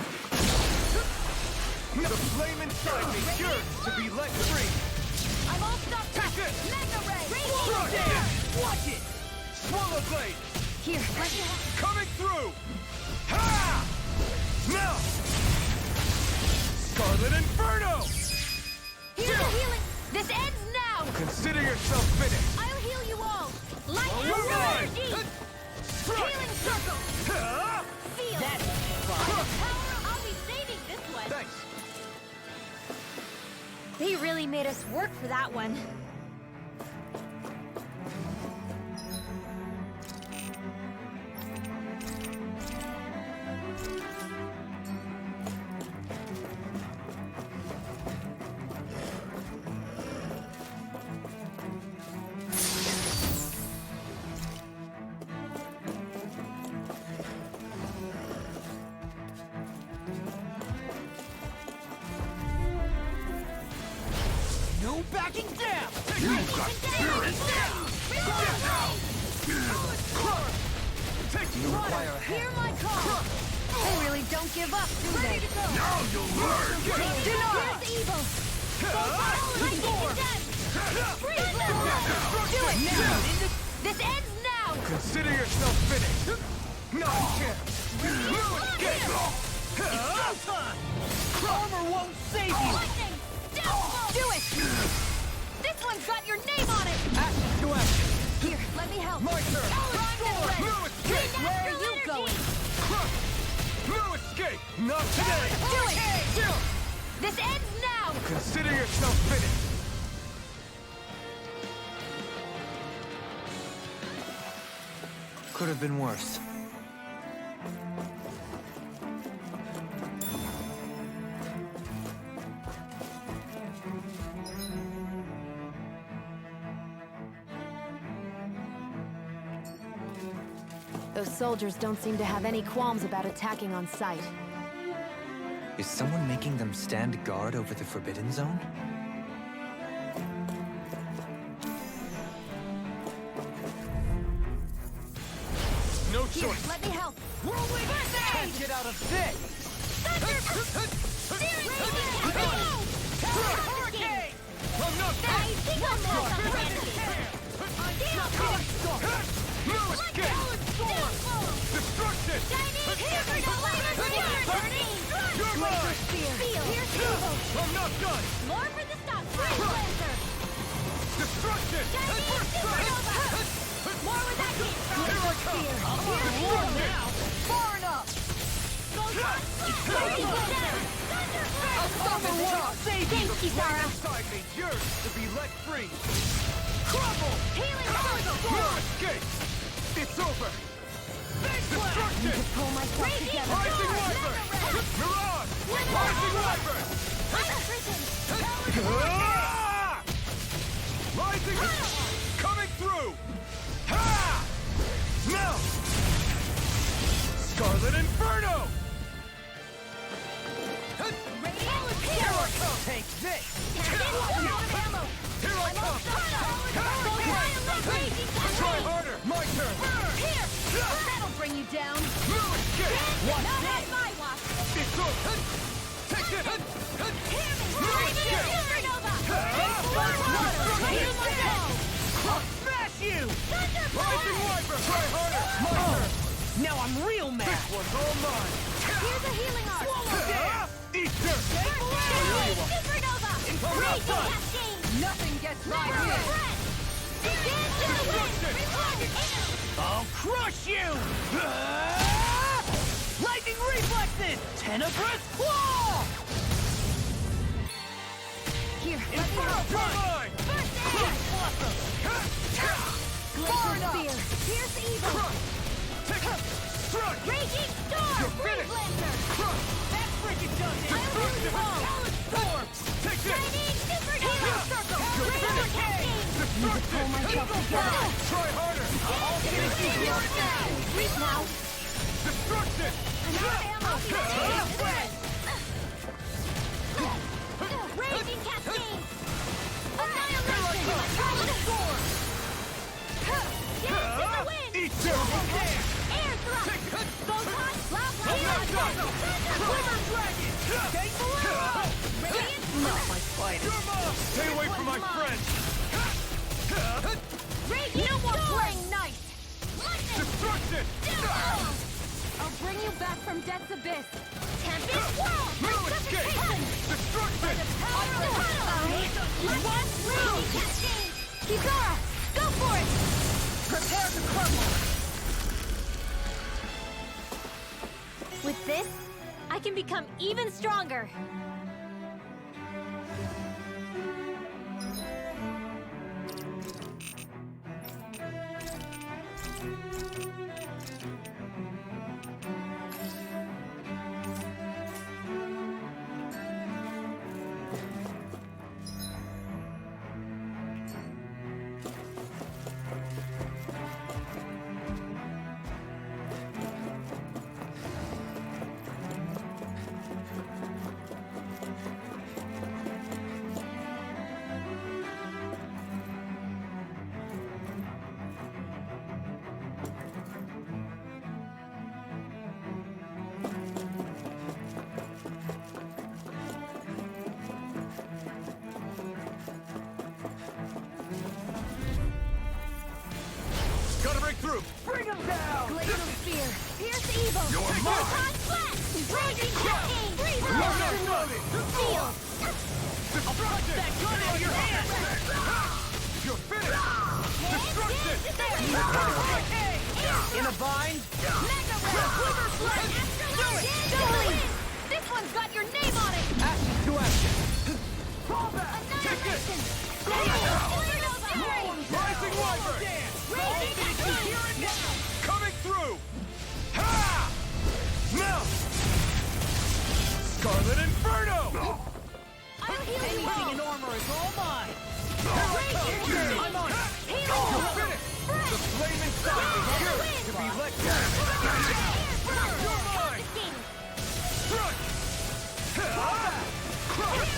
Speaker 11: The flame inside me yearns to be let free!
Speaker 3: I'm all stopped up!
Speaker 11: Take it!
Speaker 3: Mega ray!
Speaker 11: Crush it! Watch it! Swallow blade!
Speaker 3: Here, let me help!
Speaker 11: Coming through! Ha! Now! Scarlet Inferno!
Speaker 3: Here's the healing! This ends now!
Speaker 11: Consider yourself finished!
Speaker 3: I'll heal you all! Light
Speaker 11: All
Speaker 3: astral
Speaker 11: right!
Speaker 3: energy!
Speaker 11: Strike!
Speaker 3: Healing circle!
Speaker 11: Ha!
Speaker 3: Feel!
Speaker 2: That's
Speaker 3: By
Speaker 2: fine.
Speaker 3: the power, I'll be saving this one!
Speaker 11: Thanks!
Speaker 3: They really made us work for that one.
Speaker 2: No backing down.
Speaker 11: You've got spirit! Take
Speaker 5: You require a
Speaker 3: Hear
Speaker 5: hand.
Speaker 3: my call! They really don't give up, do they?
Speaker 11: Now you'll learn!
Speaker 3: Here's evil! Do it now! This ends now!
Speaker 11: Consider yourself finished! No chance! No escape!
Speaker 2: It's go time. Armor won't save you.
Speaker 3: Lightning! Downfall! Do it! This one's got your name on it!
Speaker 2: Action to action.
Speaker 3: Here, let me help.
Speaker 11: My turn! No escape!
Speaker 3: Where are you going?
Speaker 11: No escape! Not today!
Speaker 3: Do it! This ends now!
Speaker 11: Consider yourself finished!
Speaker 5: Could have been worse.
Speaker 6: Those soldiers don't seem to have any qualms about attacking on sight.
Speaker 5: Is someone making them stand guard over the Forbidden Zone?
Speaker 11: No
Speaker 3: Here,
Speaker 11: choice!
Speaker 3: let me help.
Speaker 2: Whirlwind can't get out of this.
Speaker 11: Hurricane! I'm not
Speaker 3: I think I'm lost on
Speaker 11: No escape! Destruction! You're mine! I'm not done!
Speaker 3: More for the stop! Freeze Lancer!
Speaker 11: Destruction!
Speaker 3: More with that heat!
Speaker 11: Here I come! I'm on a roll now!
Speaker 3: Far enough!
Speaker 2: I'll stop the world. Save you.
Speaker 3: Thank you, Zara!
Speaker 11: Inside me yearns to be let free! Crumble!
Speaker 10: Healing
Speaker 11: No escape! It's over! Destruction!
Speaker 10: pull myself
Speaker 11: Rising
Speaker 10: together.
Speaker 11: Wyvern! Mirage! Rising Wyvern! Ah! Rising... Coming through! Ha! Now! Scarlet Inferno!
Speaker 10: Here I come!
Speaker 11: Take this!
Speaker 10: Here
Speaker 11: Here I come! Try harder! My turn!
Speaker 10: Here! That'll bring you down!
Speaker 11: No escape!
Speaker 10: Not on my watch!
Speaker 11: It's over! Take it!
Speaker 10: Hear me!
Speaker 11: No escape!
Speaker 10: Supernova!
Speaker 2: I'll smash you!
Speaker 11: Rising Wyvern! Try harder! My turn!
Speaker 2: Now I'm real mad!
Speaker 11: This one's all mine!
Speaker 10: Here's a healing arc!
Speaker 11: Eat dirt!
Speaker 10: Supernova! Raging Cascade! Nothing gets by here!
Speaker 2: I'll crush you! Lightning reflexes! Tenebrous claw!
Speaker 10: Here,
Speaker 11: Inferno Turbine!
Speaker 10: Glacial Spear! Pierce evil!
Speaker 11: Struck!
Speaker 10: Raging Storm! Breeze Lancer!
Speaker 2: That freaking does it!
Speaker 10: I'll heal you all!
Speaker 11: Solid Storm! Take this!
Speaker 10: Shining Supernova! Circle! Razor Cascade!
Speaker 11: Destruction! Try harder!
Speaker 10: I'll finish you here now! Reach now!
Speaker 11: Destruction!
Speaker 10: Raging Cascade! Annihilation! Storm! Yes, in the wind!
Speaker 11: Eat dirt!
Speaker 10: Air thrust! Photon! Lava!
Speaker 11: Quiver Dragon!
Speaker 10: Stay below! Radiant!
Speaker 2: Not my fighter!
Speaker 11: Stay away from my friends!
Speaker 10: Radiant! No more playing nice!
Speaker 11: Destruction!
Speaker 10: I'll bring you back from death's abyss! Tempest Wall!
Speaker 11: No escape! Destruction!
Speaker 10: Raging Cascade! Kizara! Go for it! Prepare to crumble! With this, I can become even stronger!
Speaker 11: Gotta break through!
Speaker 2: Bring him down!
Speaker 10: Glacial Spear! Pierce evil!
Speaker 11: You're mine!
Speaker 10: Photon Blast! Raging Cascade! Freeze
Speaker 11: You're
Speaker 10: Laser!
Speaker 11: not loaded!
Speaker 10: Seal!
Speaker 11: Destruction!
Speaker 2: That gun out of your hand!
Speaker 11: You're finished! Destruction!
Speaker 2: In a bind?
Speaker 10: Mega Ray! Quiver Slug! Astral This one's got your name on it!
Speaker 2: Action to action!
Speaker 10: Annihilation!
Speaker 11: Rising Wyvern!
Speaker 10: Raging Cascade!
Speaker 11: Here and now! Coming through! Ha! Now! Scarlet Inferno!
Speaker 10: I'll heal you
Speaker 2: Anything
Speaker 10: all!
Speaker 2: in armor is all mine!
Speaker 10: I'm on it!
Speaker 11: You're finished! The flaming sun is here to be let down! You're mine! Struck! Crush!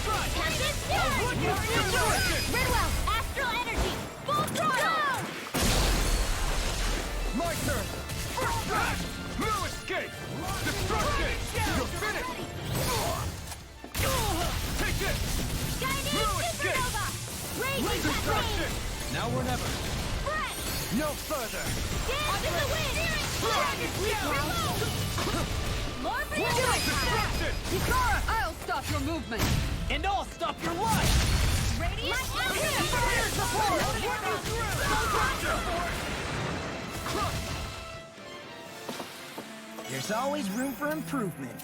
Speaker 10: Redwell, Astral Energy! Full throttle!
Speaker 11: My turn! First strike! No escape! Destruction! You're finished! Take this!
Speaker 10: Shining
Speaker 11: No escape!
Speaker 10: Supernova! Raging
Speaker 11: Destruction!
Speaker 10: Cascade!
Speaker 11: Now or never!
Speaker 10: Fresh!
Speaker 11: No further!
Speaker 10: Dance in the wind! Dragon Reload! More for your life!
Speaker 11: Destruction!
Speaker 10: Kizara, I'll stop your movement!
Speaker 2: And I'll stop your life!
Speaker 10: Radiant!
Speaker 2: There's always room for improvement.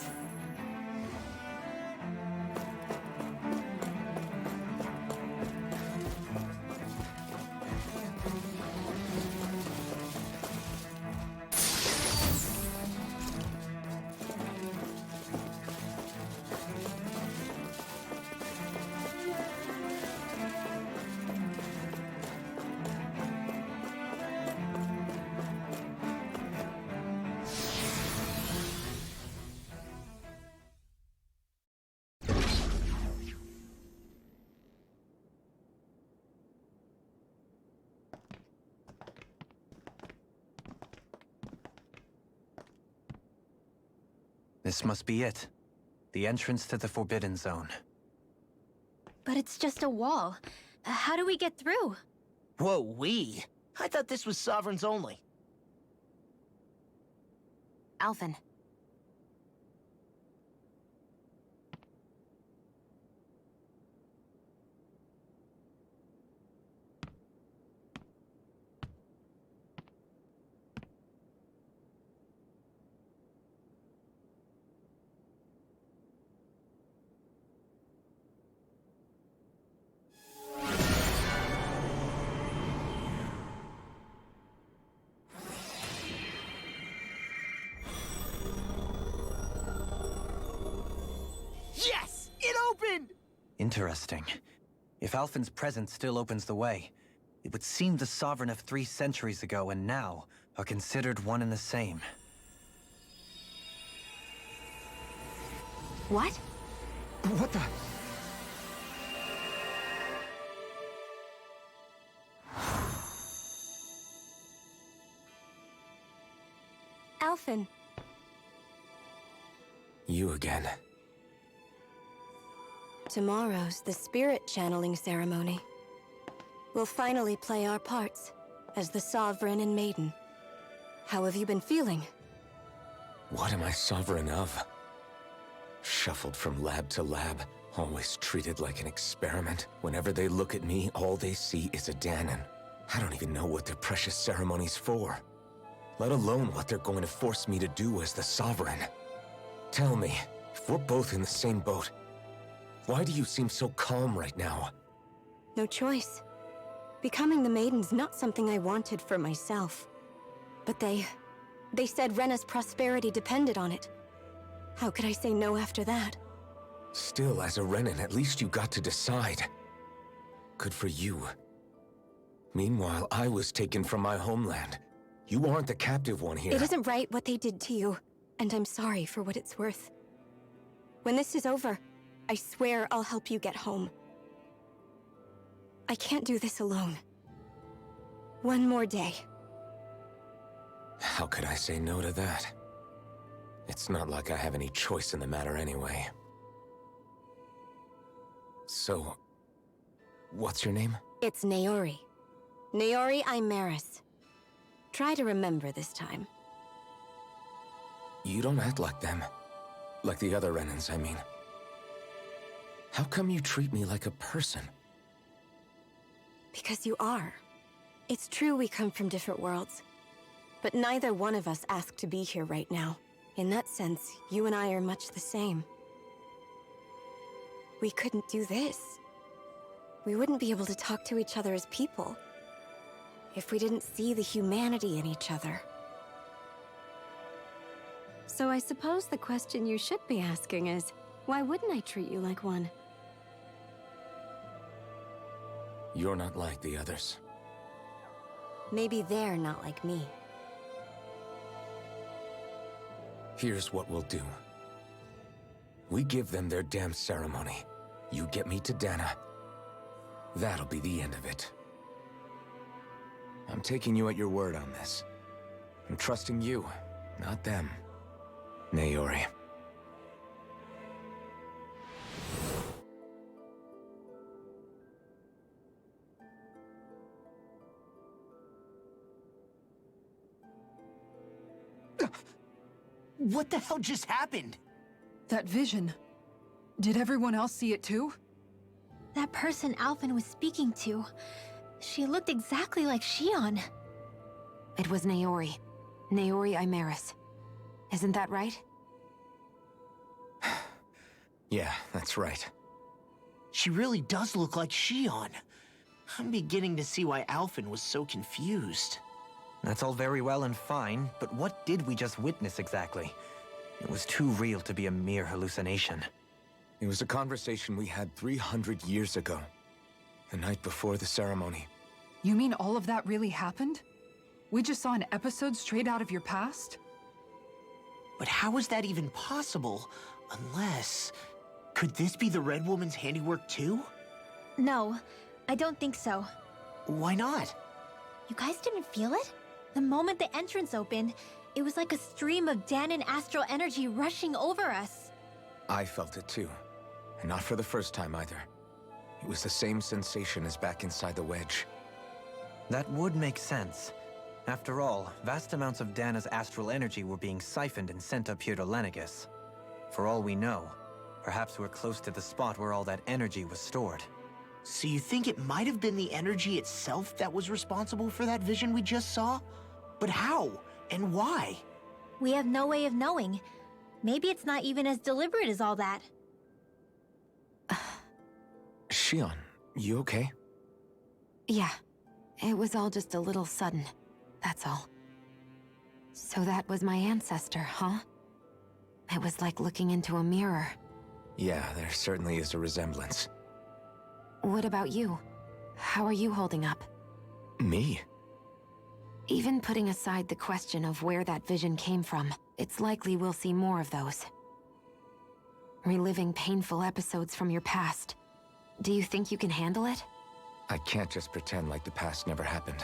Speaker 5: This must be it. The entrance to the Forbidden Zone.
Speaker 3: But it's just a wall. How do we get through?
Speaker 2: Whoa, we? I thought this was Sovereigns only.
Speaker 6: Alphen.
Speaker 2: Yes! It opened!
Speaker 5: Interesting. If Alphen's presence still opens the way, it would seem the Sovereign of 3 centuries ago and now are considered one and the same.
Speaker 6: What?
Speaker 7: What the?
Speaker 10: Alphen.
Speaker 4: You again.
Speaker 10: Tomorrow's the spirit channeling ceremony. We'll finally play our parts as the Sovereign and Maiden. How have you been feeling?
Speaker 4: What am I sovereign of? Shuffled from lab to lab, always treated like an experiment. Whenever they look at me, all they see is a Danon. I don't even know what their precious ceremony's for, let alone what they're going to force me to do as the Sovereign. Tell me, if we're both in the same boat, why do you seem so calm right now?
Speaker 10: No choice. Becoming the Maiden's not something I wanted for myself. But they said Rena's prosperity depended on it. How could I say no after that?
Speaker 4: Still, as a Renan, at least you got to decide. Good for you. Meanwhile, I was taken from my homeland. You aren't the captive one here.
Speaker 10: It isn't right what they did to you, and I'm sorry for what it's worth. When this is over, I swear I'll help you get home. I can't do this alone. One more day.
Speaker 4: How could I say no to that? It's not like I have any choice in the matter anyway. So, what's your name?
Speaker 10: It's Naori. Naori Imaris. Try to remember this time.
Speaker 4: You don't act like them. Like the other Renans, I mean. How come you treat me like a person?
Speaker 10: Because you are. It's true we come from different worlds. But neither one of us asked to be here right now. In that sense, you and I are much the same. We couldn't do this. We wouldn't be able to talk to each other as people if we didn't see the humanity in each other. So I suppose the question you should be asking is, why wouldn't I treat you like one?
Speaker 4: You're not like the others.
Speaker 10: Maybe they're not like me.
Speaker 4: Here's what we'll do. We give them their damn ceremony. You get me to Dana. That'll be the end of it. I'm taking you at your word on this. I'm trusting you, not them. Naori.
Speaker 2: What the hell just happened?
Speaker 1: That vision. Did everyone else see it too?
Speaker 3: That person Alphen was speaking to, she looked exactly like Shion.
Speaker 6: It was Naori. Naori Imaris. Isn't that right?
Speaker 4: Yeah, that's right.
Speaker 2: She really does look like Shion. I'm beginning to see why Alphen was so confused.
Speaker 5: That's all very well and fine, but what did we just witness exactly? It was too real to be a mere hallucination.
Speaker 4: It was a conversation we had 300 years ago. The night before the ceremony.
Speaker 1: You mean all of that really happened? We just saw an episode straight out of your past?
Speaker 2: But how is that even possible? Unless... Could this be the Red Woman's handiwork too?
Speaker 3: No, I don't think so.
Speaker 2: Why not?
Speaker 3: You guys didn't feel it? The moment the entrance opened, It was like a stream of Danon astral energy rushing over us.
Speaker 4: I felt it too. And not for the first time either. It was the same sensation as back inside the wedge.
Speaker 5: That would make sense. After all, vast amounts of Dana's astral energy were being siphoned and sent up here to LENEGIS. For all we know, perhaps we're close to the spot where all that energy was stored.
Speaker 2: So you think it might have been the energy itself that was responsible for that vision we just saw? But how? And why?
Speaker 3: We have no way of knowing. Maybe it's not even as deliberate as all that.
Speaker 4: Shion, you okay?
Speaker 6: Yeah. It was all just a little sudden. That's all. So that was my ancestor, huh? It was like looking into a mirror.
Speaker 4: Yeah, there certainly is a resemblance.
Speaker 6: What about you? How are you holding up?
Speaker 4: Me?
Speaker 6: Even putting aside the question of where that vision came from, it's likely we'll see more of those. Reliving painful episodes from your past. Do you think you can handle it?
Speaker 4: I can't just pretend like the past never happened.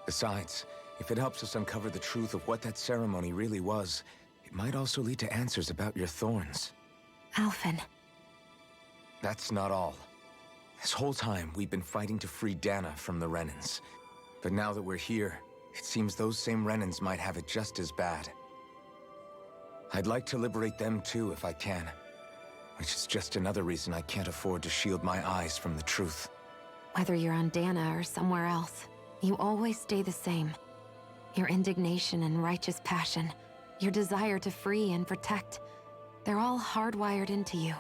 Speaker 4: Besides, if it helps us uncover the truth of what that ceremony really was, it might also lead to answers about your thorns.
Speaker 6: Alphen.
Speaker 4: That's not all. This whole time, we've been fighting to free Dana from the Renans. But now that we're here, it seems those same Renans might have it just as bad. I'd like to liberate them too if I can. Which is just another reason I can't afford to shield my eyes from the truth.
Speaker 6: Whether you're on Dana or somewhere else, you always stay the same. Your indignation and righteous passion, your desire to free and protect, they're all hardwired into you.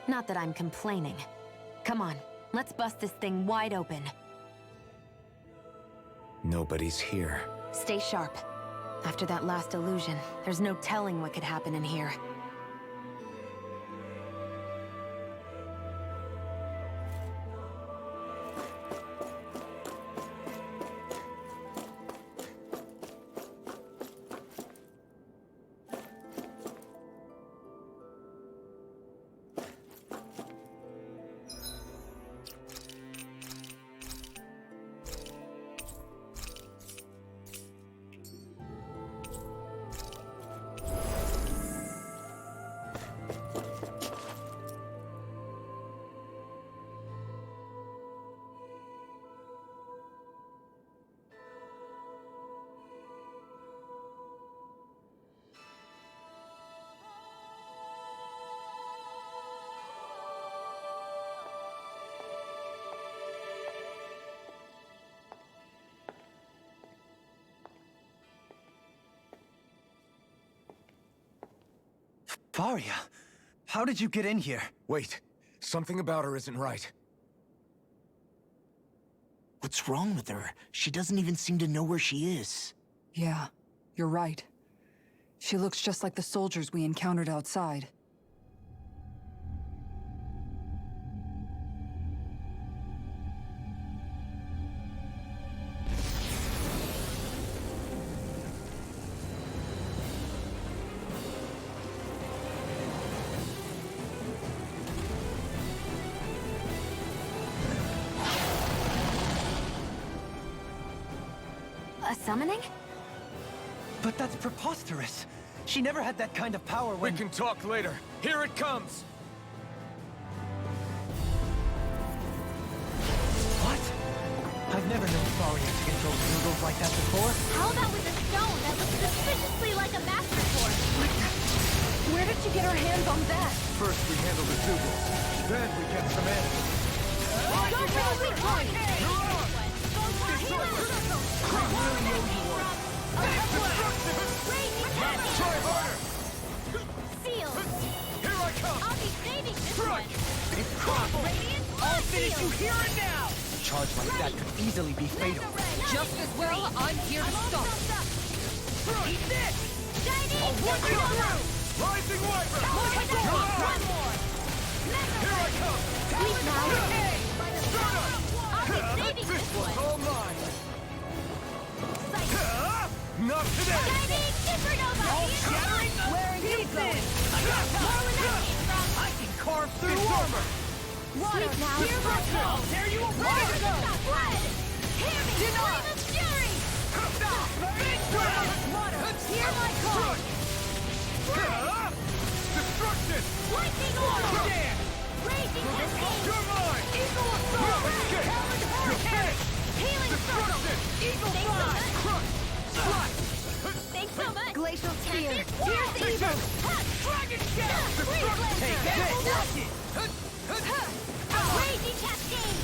Speaker 6: Not that I'm complaining. Come on, let's bust this thing wide open.
Speaker 4: Nobody's here.
Speaker 6: Stay sharp. After that last illusion, there's no telling what could happen in here.
Speaker 5: Varia, how did you get in here?
Speaker 4: Wait, something about her isn't right.
Speaker 2: What's wrong with her? She doesn't even seem to know where she is.
Speaker 1: Yeah, you're right. She looks just like the soldiers we encountered outside.
Speaker 6: A summoning?
Speaker 5: But that's preposterous. She never had that kind of power when—
Speaker 11: We can talk later. Here it comes!
Speaker 5: What? I've never known Varia to control noodles like that before.
Speaker 3: How about with a stone that looks suspiciously like a master sword?
Speaker 1: Where did she get her hands on that?
Speaker 11: First we handle the Zugals, then we get some answers.
Speaker 3: Go for the weak point!
Speaker 11: Try harder!
Speaker 3: Seal!
Speaker 11: Here I come!
Speaker 3: I'll be saving this
Speaker 11: Strike!
Speaker 3: one!
Speaker 11: It's crumbled!
Speaker 3: Radiant,
Speaker 5: I'll finish you here and now! A charge like that could easily be fatal.
Speaker 1: Just as well, I'm here to stop.
Speaker 3: Eat this! Shining!
Speaker 11: I'll run you through! Rising Wyvern! You're on! Here I come!
Speaker 3: Sleep now! I'll be saving
Speaker 11: This
Speaker 3: this
Speaker 11: one's
Speaker 3: one!
Speaker 11: all mine!
Speaker 3: Sight!
Speaker 11: Not today!
Speaker 3: Shining Supernova!
Speaker 11: All shattering!
Speaker 3: Wearing
Speaker 11: Eat this!
Speaker 3: More where that came from!
Speaker 5: I can carve through
Speaker 11: It's
Speaker 5: armor!
Speaker 3: Sleep now! Here I go!
Speaker 11: Tear you
Speaker 3: Where
Speaker 11: apart!
Speaker 3: is the blood? Hear me! Flame of fury!
Speaker 11: Hear my call! Destruction! Lightning order! Raging cascade! You're mine! Eagle assault! Talon hurricane! Healing circle! Eagle fly! Crush! Slice!
Speaker 3: Thanks so much.
Speaker 1: Glacial spear.
Speaker 11: Here's the evil! Dragon shell! Destruction! Take this!
Speaker 3: Raging cascade!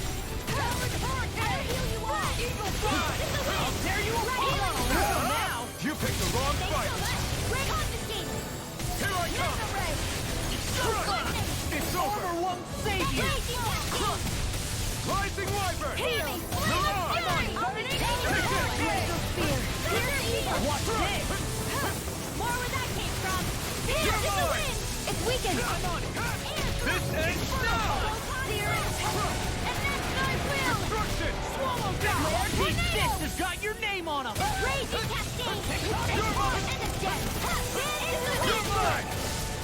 Speaker 11: Talon hurricane!
Speaker 3: I'll heal you all!
Speaker 11: Eagle fly! How dare you apologize! Now! You picked the wrong fight!
Speaker 3: Confiscated!
Speaker 11: Here I come! It's over! Armor won't save you!
Speaker 3: Raging cascade!
Speaker 11: Rising Wyvern!
Speaker 3: Healing!
Speaker 11: Glacial
Speaker 3: spear! Here's evil!
Speaker 11: Watch this!
Speaker 3: More where that came from!
Speaker 11: You're
Speaker 3: Here's the
Speaker 11: mine!
Speaker 3: wind! It's weakened!
Speaker 11: I'm on it! This ends now!
Speaker 3: And that's my will!
Speaker 11: Destruction! Swallow down! These fists have got your name on them!
Speaker 3: Raging cascade!
Speaker 11: You're mine!
Speaker 3: And it's dead!
Speaker 11: You're mine!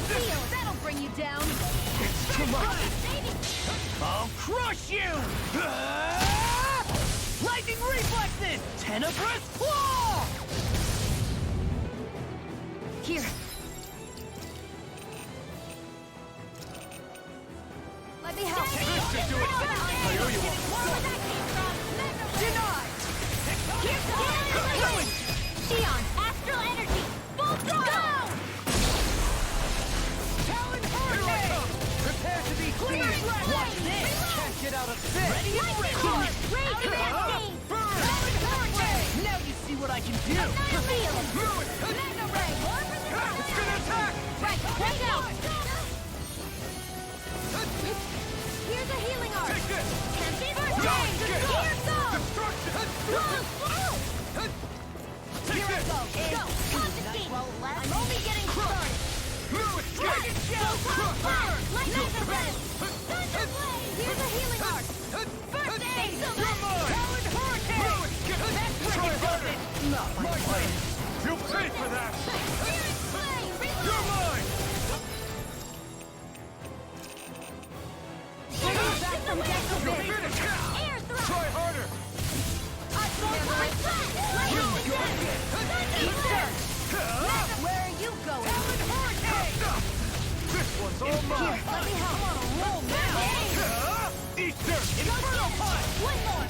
Speaker 3: Seal! That'll bring you down!
Speaker 11: It's too much! I'll crush you! Lightning reflexes! Tenebrous claw!
Speaker 1: Here. Let me help.
Speaker 11: This should do it! I owe you one!
Speaker 3: Denied! Here's the healing! Sion, astral energy! Full throttle!
Speaker 11: Talon hurricane! Prepare to be cleared! Watch this! Can't get out of this! Ready and ready!
Speaker 3: Raging cascade!
Speaker 11: Talon hurricane! Now you see what I can do!
Speaker 3: Annihilate!
Speaker 11: Move it!
Speaker 3: Mega ray!
Speaker 11: It's gonna attack!
Speaker 3: Right, break out! Here's a healing art!
Speaker 11: Take this!
Speaker 3: Tempest
Speaker 11: Dodge!
Speaker 3: Ray!
Speaker 11: Get
Speaker 3: Here's go!
Speaker 11: Destruction! Take
Speaker 3: Here I
Speaker 11: this!
Speaker 3: go! Go! Confiscate! I'm only getting started!
Speaker 11: Move it! Dragon shell!
Speaker 3: Fire! Lightning breath! Thunder blade! Here's a healing art! First aid!
Speaker 11: You're mine! Talon hurricane! Move it! Get back! Try harder! Not my way! You'll pay for that!
Speaker 3: Spirit flame! Reload!
Speaker 11: You're mine!
Speaker 3: Back from
Speaker 11: You're finished!
Speaker 3: Air thrust!
Speaker 11: Try harder!
Speaker 3: I won't break flat! Lightning death! Thunder blade! Where are you going?
Speaker 11: Talon hurricane! This one's all mine!
Speaker 3: Let me help! I'm on a roll now!
Speaker 11: Easter! Inferno punch!
Speaker 3: One more!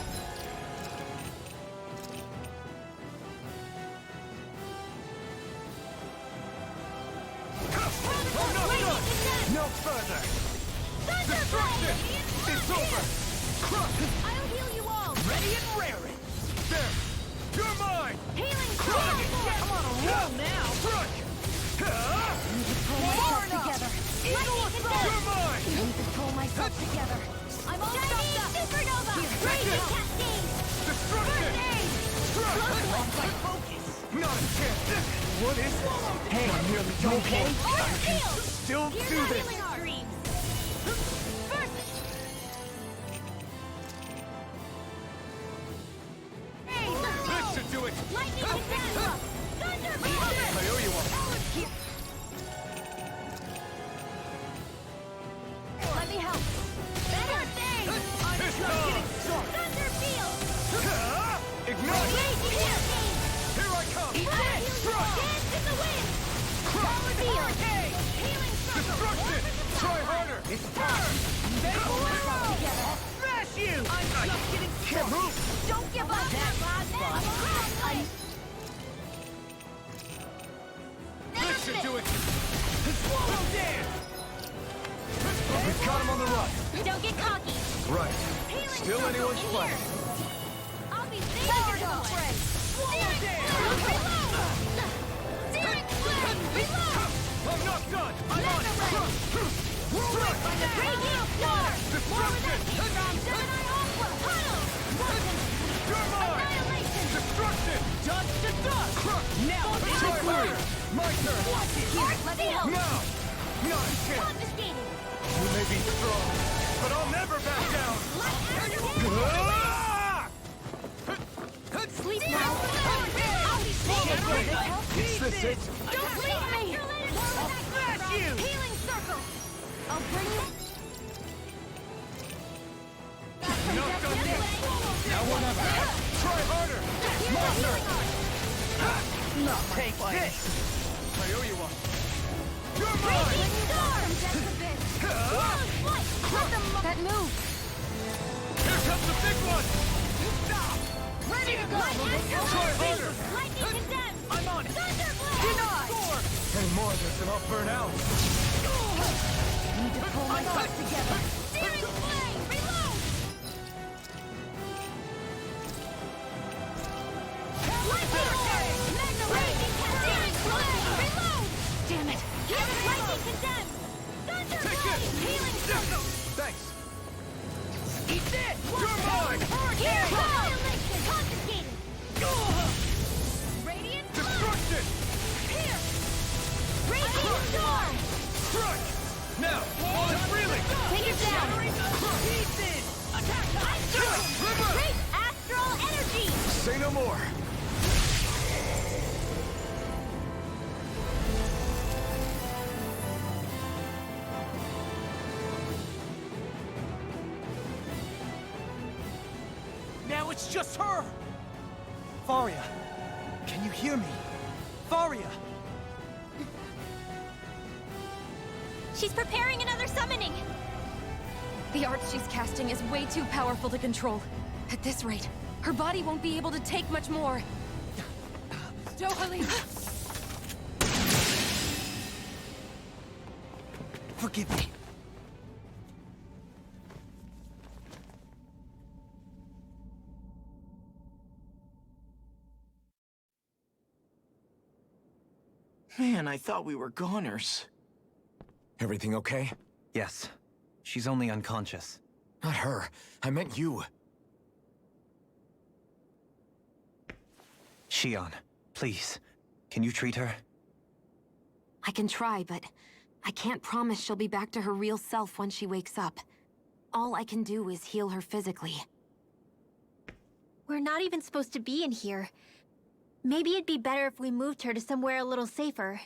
Speaker 11: No further!
Speaker 3: Thunder
Speaker 11: Destruction!
Speaker 3: blade!
Speaker 11: It's over! Crush!
Speaker 3: I'll heal you all!
Speaker 11: Ready and raring! There! You're mine!
Speaker 3: Healing
Speaker 11: Crush!
Speaker 3: circle!
Speaker 11: I'm on a roll now! Crush!
Speaker 3: Far together!
Speaker 11: Eagle assault! You're mine!
Speaker 3: I need to pull myself together! I'm all stopped up! Supernova! Raging cascade!
Speaker 11: Destruction!
Speaker 3: First aid!
Speaker 11: Lost my focus! Not a chance! What is this? Hey, I'm nearly done. Okay? I can still
Speaker 3: Here's
Speaker 11: do
Speaker 3: our
Speaker 11: this!
Speaker 3: healing art! First!
Speaker 11: This should do it!
Speaker 3: Lightning attack! Thunder
Speaker 11: I owe you one!
Speaker 3: Let me help! Better thing! I'm
Speaker 11: This
Speaker 3: just
Speaker 11: time!
Speaker 3: getting strong! Thunder field!
Speaker 11: Ignite!
Speaker 3: Raging cascade!
Speaker 11: Here I come!
Speaker 3: Dance in the wind!
Speaker 11: Talon
Speaker 3: Field!
Speaker 11: hurricane!
Speaker 3: Healing circle!
Speaker 11: Destruction! Try harder! It's time!
Speaker 3: They pull myself together!
Speaker 11: Smash you! I'm just getting
Speaker 3: Can't move! Don't give up! That last one!
Speaker 11: This should do it! Swallow dance! We've got him on the run!
Speaker 3: Don't get cocky!
Speaker 4: Right.
Speaker 3: Healing
Speaker 4: Still
Speaker 3: circle
Speaker 4: anyone's
Speaker 3: in
Speaker 4: play.
Speaker 3: here. I'll be there to play!
Speaker 11: Swallow dance!
Speaker 3: Reload! Searing flame! Reload!
Speaker 11: I'm not done! I'm on it!
Speaker 3: Radiant star! More where that came from! Gemini Aqua! Puddle! Rotten!
Speaker 11: You're mine!
Speaker 3: Annihilation!
Speaker 11: Destruction! Dust to dust! Now, try harder! My turn!
Speaker 3: Here, let me help!
Speaker 11: Now! Not a chance!
Speaker 3: Confiscated!
Speaker 11: You may be strong, but I'll never back down!
Speaker 3: Light after
Speaker 11: Ah!
Speaker 3: Sleep now! I'll be safe!
Speaker 11: Is this it?
Speaker 3: Don't leave me! I'll
Speaker 11: smash you!
Speaker 3: Healing circle! I'll bring you...
Speaker 11: Not done yet! Now or never! Try harder! My turn! Take this! I owe you one. You're mine!
Speaker 6: That move!
Speaker 11: Here comes the big one!
Speaker 10: Ready to go!
Speaker 11: Try harder!
Speaker 10: Lightning condemned!
Speaker 11: I'm on it!
Speaker 10: Thunderblade!
Speaker 11: Denied!
Speaker 4: Any more of this and I'll burn out.
Speaker 10: Need to pull myself together. Searing flame! Reload! Lightning orb! Magna raging searing flame! Reload! Damn it! Lightning condemned! Thunderblade! Healing circle!
Speaker 4: Thanks.
Speaker 11: Eat this! You're mine!
Speaker 10: Here goes! Confiscated! Radiant
Speaker 11: Destruction!
Speaker 10: Here! Raging storm!
Speaker 11: Strike! Now! Just reeling!
Speaker 10: Take it down!
Speaker 11: Pieces! Attack! River!
Speaker 10: Great astral energy!
Speaker 4: Say no more.
Speaker 11: Now it's just her! Faria, can you hear me? Faria!
Speaker 10: She's preparing another summoning!
Speaker 6: The art she's casting is way too powerful to control. At this rate, her body won't be able to take much more. Dohalim!
Speaker 11: Forgive me.
Speaker 2: Man, I thought we were goners.
Speaker 4: Everything okay?
Speaker 5: Yes. She's only unconscious.
Speaker 4: Not her. I meant you.
Speaker 5: Shion, please. Can you treat her?
Speaker 6: I can try, but I can't promise she'll be back to her real self when she wakes up. All I can do is heal her physically.
Speaker 3: We're not even supposed to be in here. Maybe it'd be better if we moved her to somewhere a little safer.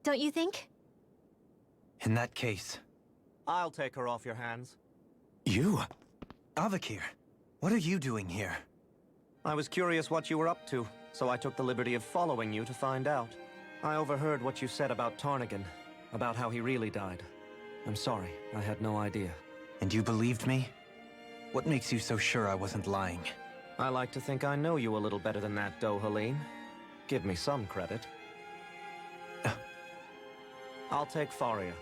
Speaker 3: Don't you think?
Speaker 5: In that case...
Speaker 7: I'll take her off your hands.
Speaker 4: You?
Speaker 5: Avakir, what are you doing here?
Speaker 7: I was curious what you were up to, so I took the liberty of following you to find out. I overheard what you said about Tarnigan, about how he really died. I'm sorry, I had no idea.
Speaker 5: And you believed me? What makes you so sure I wasn't lying?
Speaker 7: I like to think I know you a little better than that, Dohalim. Give me some credit. I'll take Faria.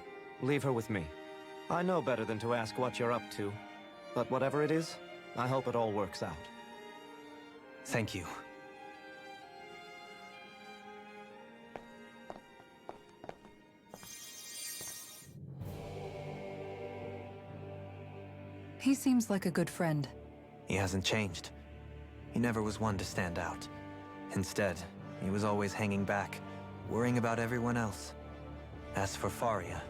Speaker 7: Leave her with me. I know better than to ask what you're up to. But whatever it is, I hope it all works out.
Speaker 5: Thank you.
Speaker 1: He seems like a good friend.
Speaker 5: He hasn't changed. He never was one to stand out. Instead, he was always hanging back, worrying about everyone else. As for Faria,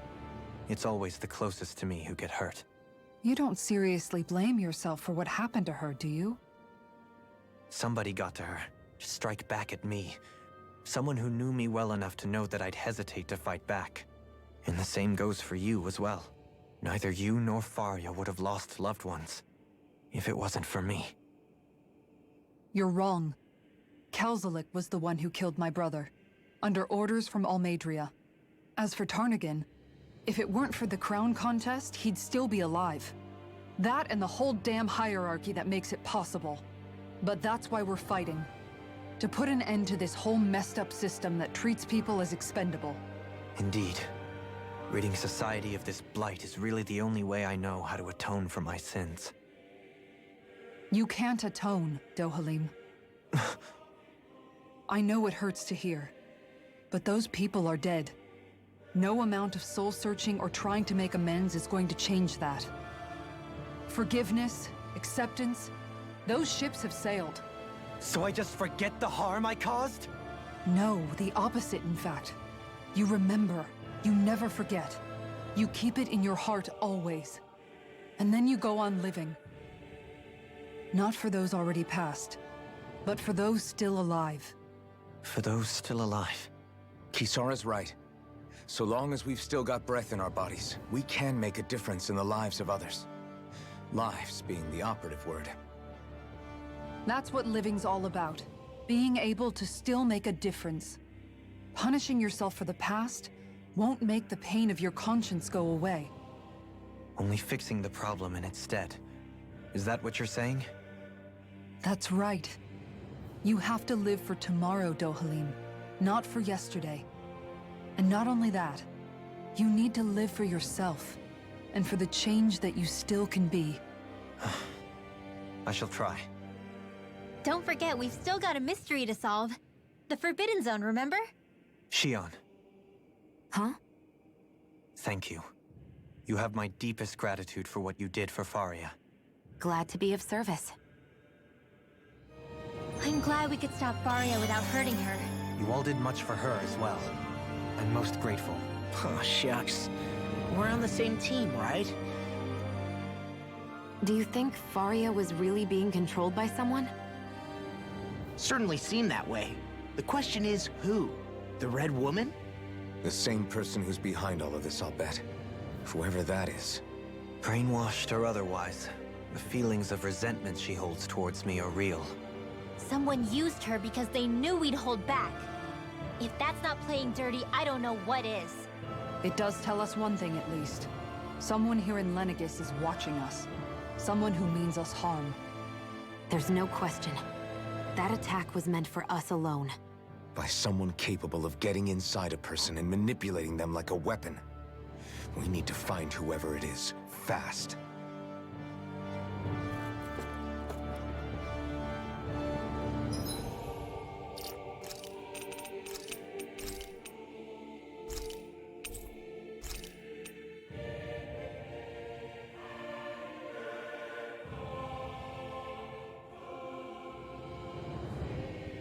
Speaker 5: it's always the closest to me who get hurt.
Speaker 1: You don't seriously blame yourself for what happened to her, do you?
Speaker 5: Somebody got to her, to strike back at me. Someone who knew me well enough to know that I'd hesitate to fight back. And the same goes for you as well. Neither you nor Faria would have lost loved ones, if it wasn't for me.
Speaker 1: You're wrong. Kelzelik was the one who killed my brother, under orders from Almadria. As for Tarnigan, if it weren't for the crown contest, he'd still be alive. That and the whole damn hierarchy that makes it possible. But that's why we're fighting. To put an end to this whole messed up system that treats people as expendable.
Speaker 5: Indeed. Ridding society of this blight is really the only way I know how to atone for my sins.
Speaker 1: You can't atone, Dohalim. I know it hurts to hear, but those people are dead. No amount of soul-searching or trying to make amends is going to change that. Forgiveness, acceptance, those ships have sailed.
Speaker 5: So I just forget the harm I caused?
Speaker 1: No, the opposite, in fact. You remember. You never forget. You keep it in your heart always. And then you go on living. Not for those already past, but for those still alive.
Speaker 5: For those still alive.
Speaker 4: Kisara's right. So long as we've still got breath in our bodies, we can make a difference in the lives of others. Lives being the operative word.
Speaker 1: That's what living's all about. being able to still make a difference. Punishing yourself for the past won't make the pain of your conscience go away.
Speaker 5: Only fixing the problem in its stead. Is that what you're saying?
Speaker 1: That's right. You have to live for tomorrow, Dohalim, not for yesterday. And not only that, you need to live for yourself, and for the change that you still can be.
Speaker 5: I shall try.
Speaker 3: Don't forget, we've still got a mystery to solve. The Forbidden Zone, remember?
Speaker 5: Shion.
Speaker 6: Huh?
Speaker 5: Thank you. You have my deepest gratitude for what you did for Faria.
Speaker 6: Glad to be of service.
Speaker 3: I'm glad we could stop Faria without hurting her.
Speaker 5: You all did much for her as well. I'm most grateful.
Speaker 2: Oh, shucks. We're on the same team, right?
Speaker 6: Do you think Faria was really being controlled by someone?
Speaker 2: Certainly seemed that way. The question is, who? The Red Woman?
Speaker 4: The same person who's behind all of this, I'll bet. Whoever that is.
Speaker 5: Brainwashed or otherwise, the feelings of resentment she holds towards me are real.
Speaker 3: Someone used her because they knew we'd hold back. If that's not playing dirty, I don't know what is.
Speaker 1: It does tell us one thing at least. Someone here in LENEGIS is watching us. Someone who means us harm.
Speaker 6: There's no question. That attack was meant for us alone.
Speaker 4: By someone capable of getting inside a person and manipulating them like a weapon. We need to find whoever it is, fast.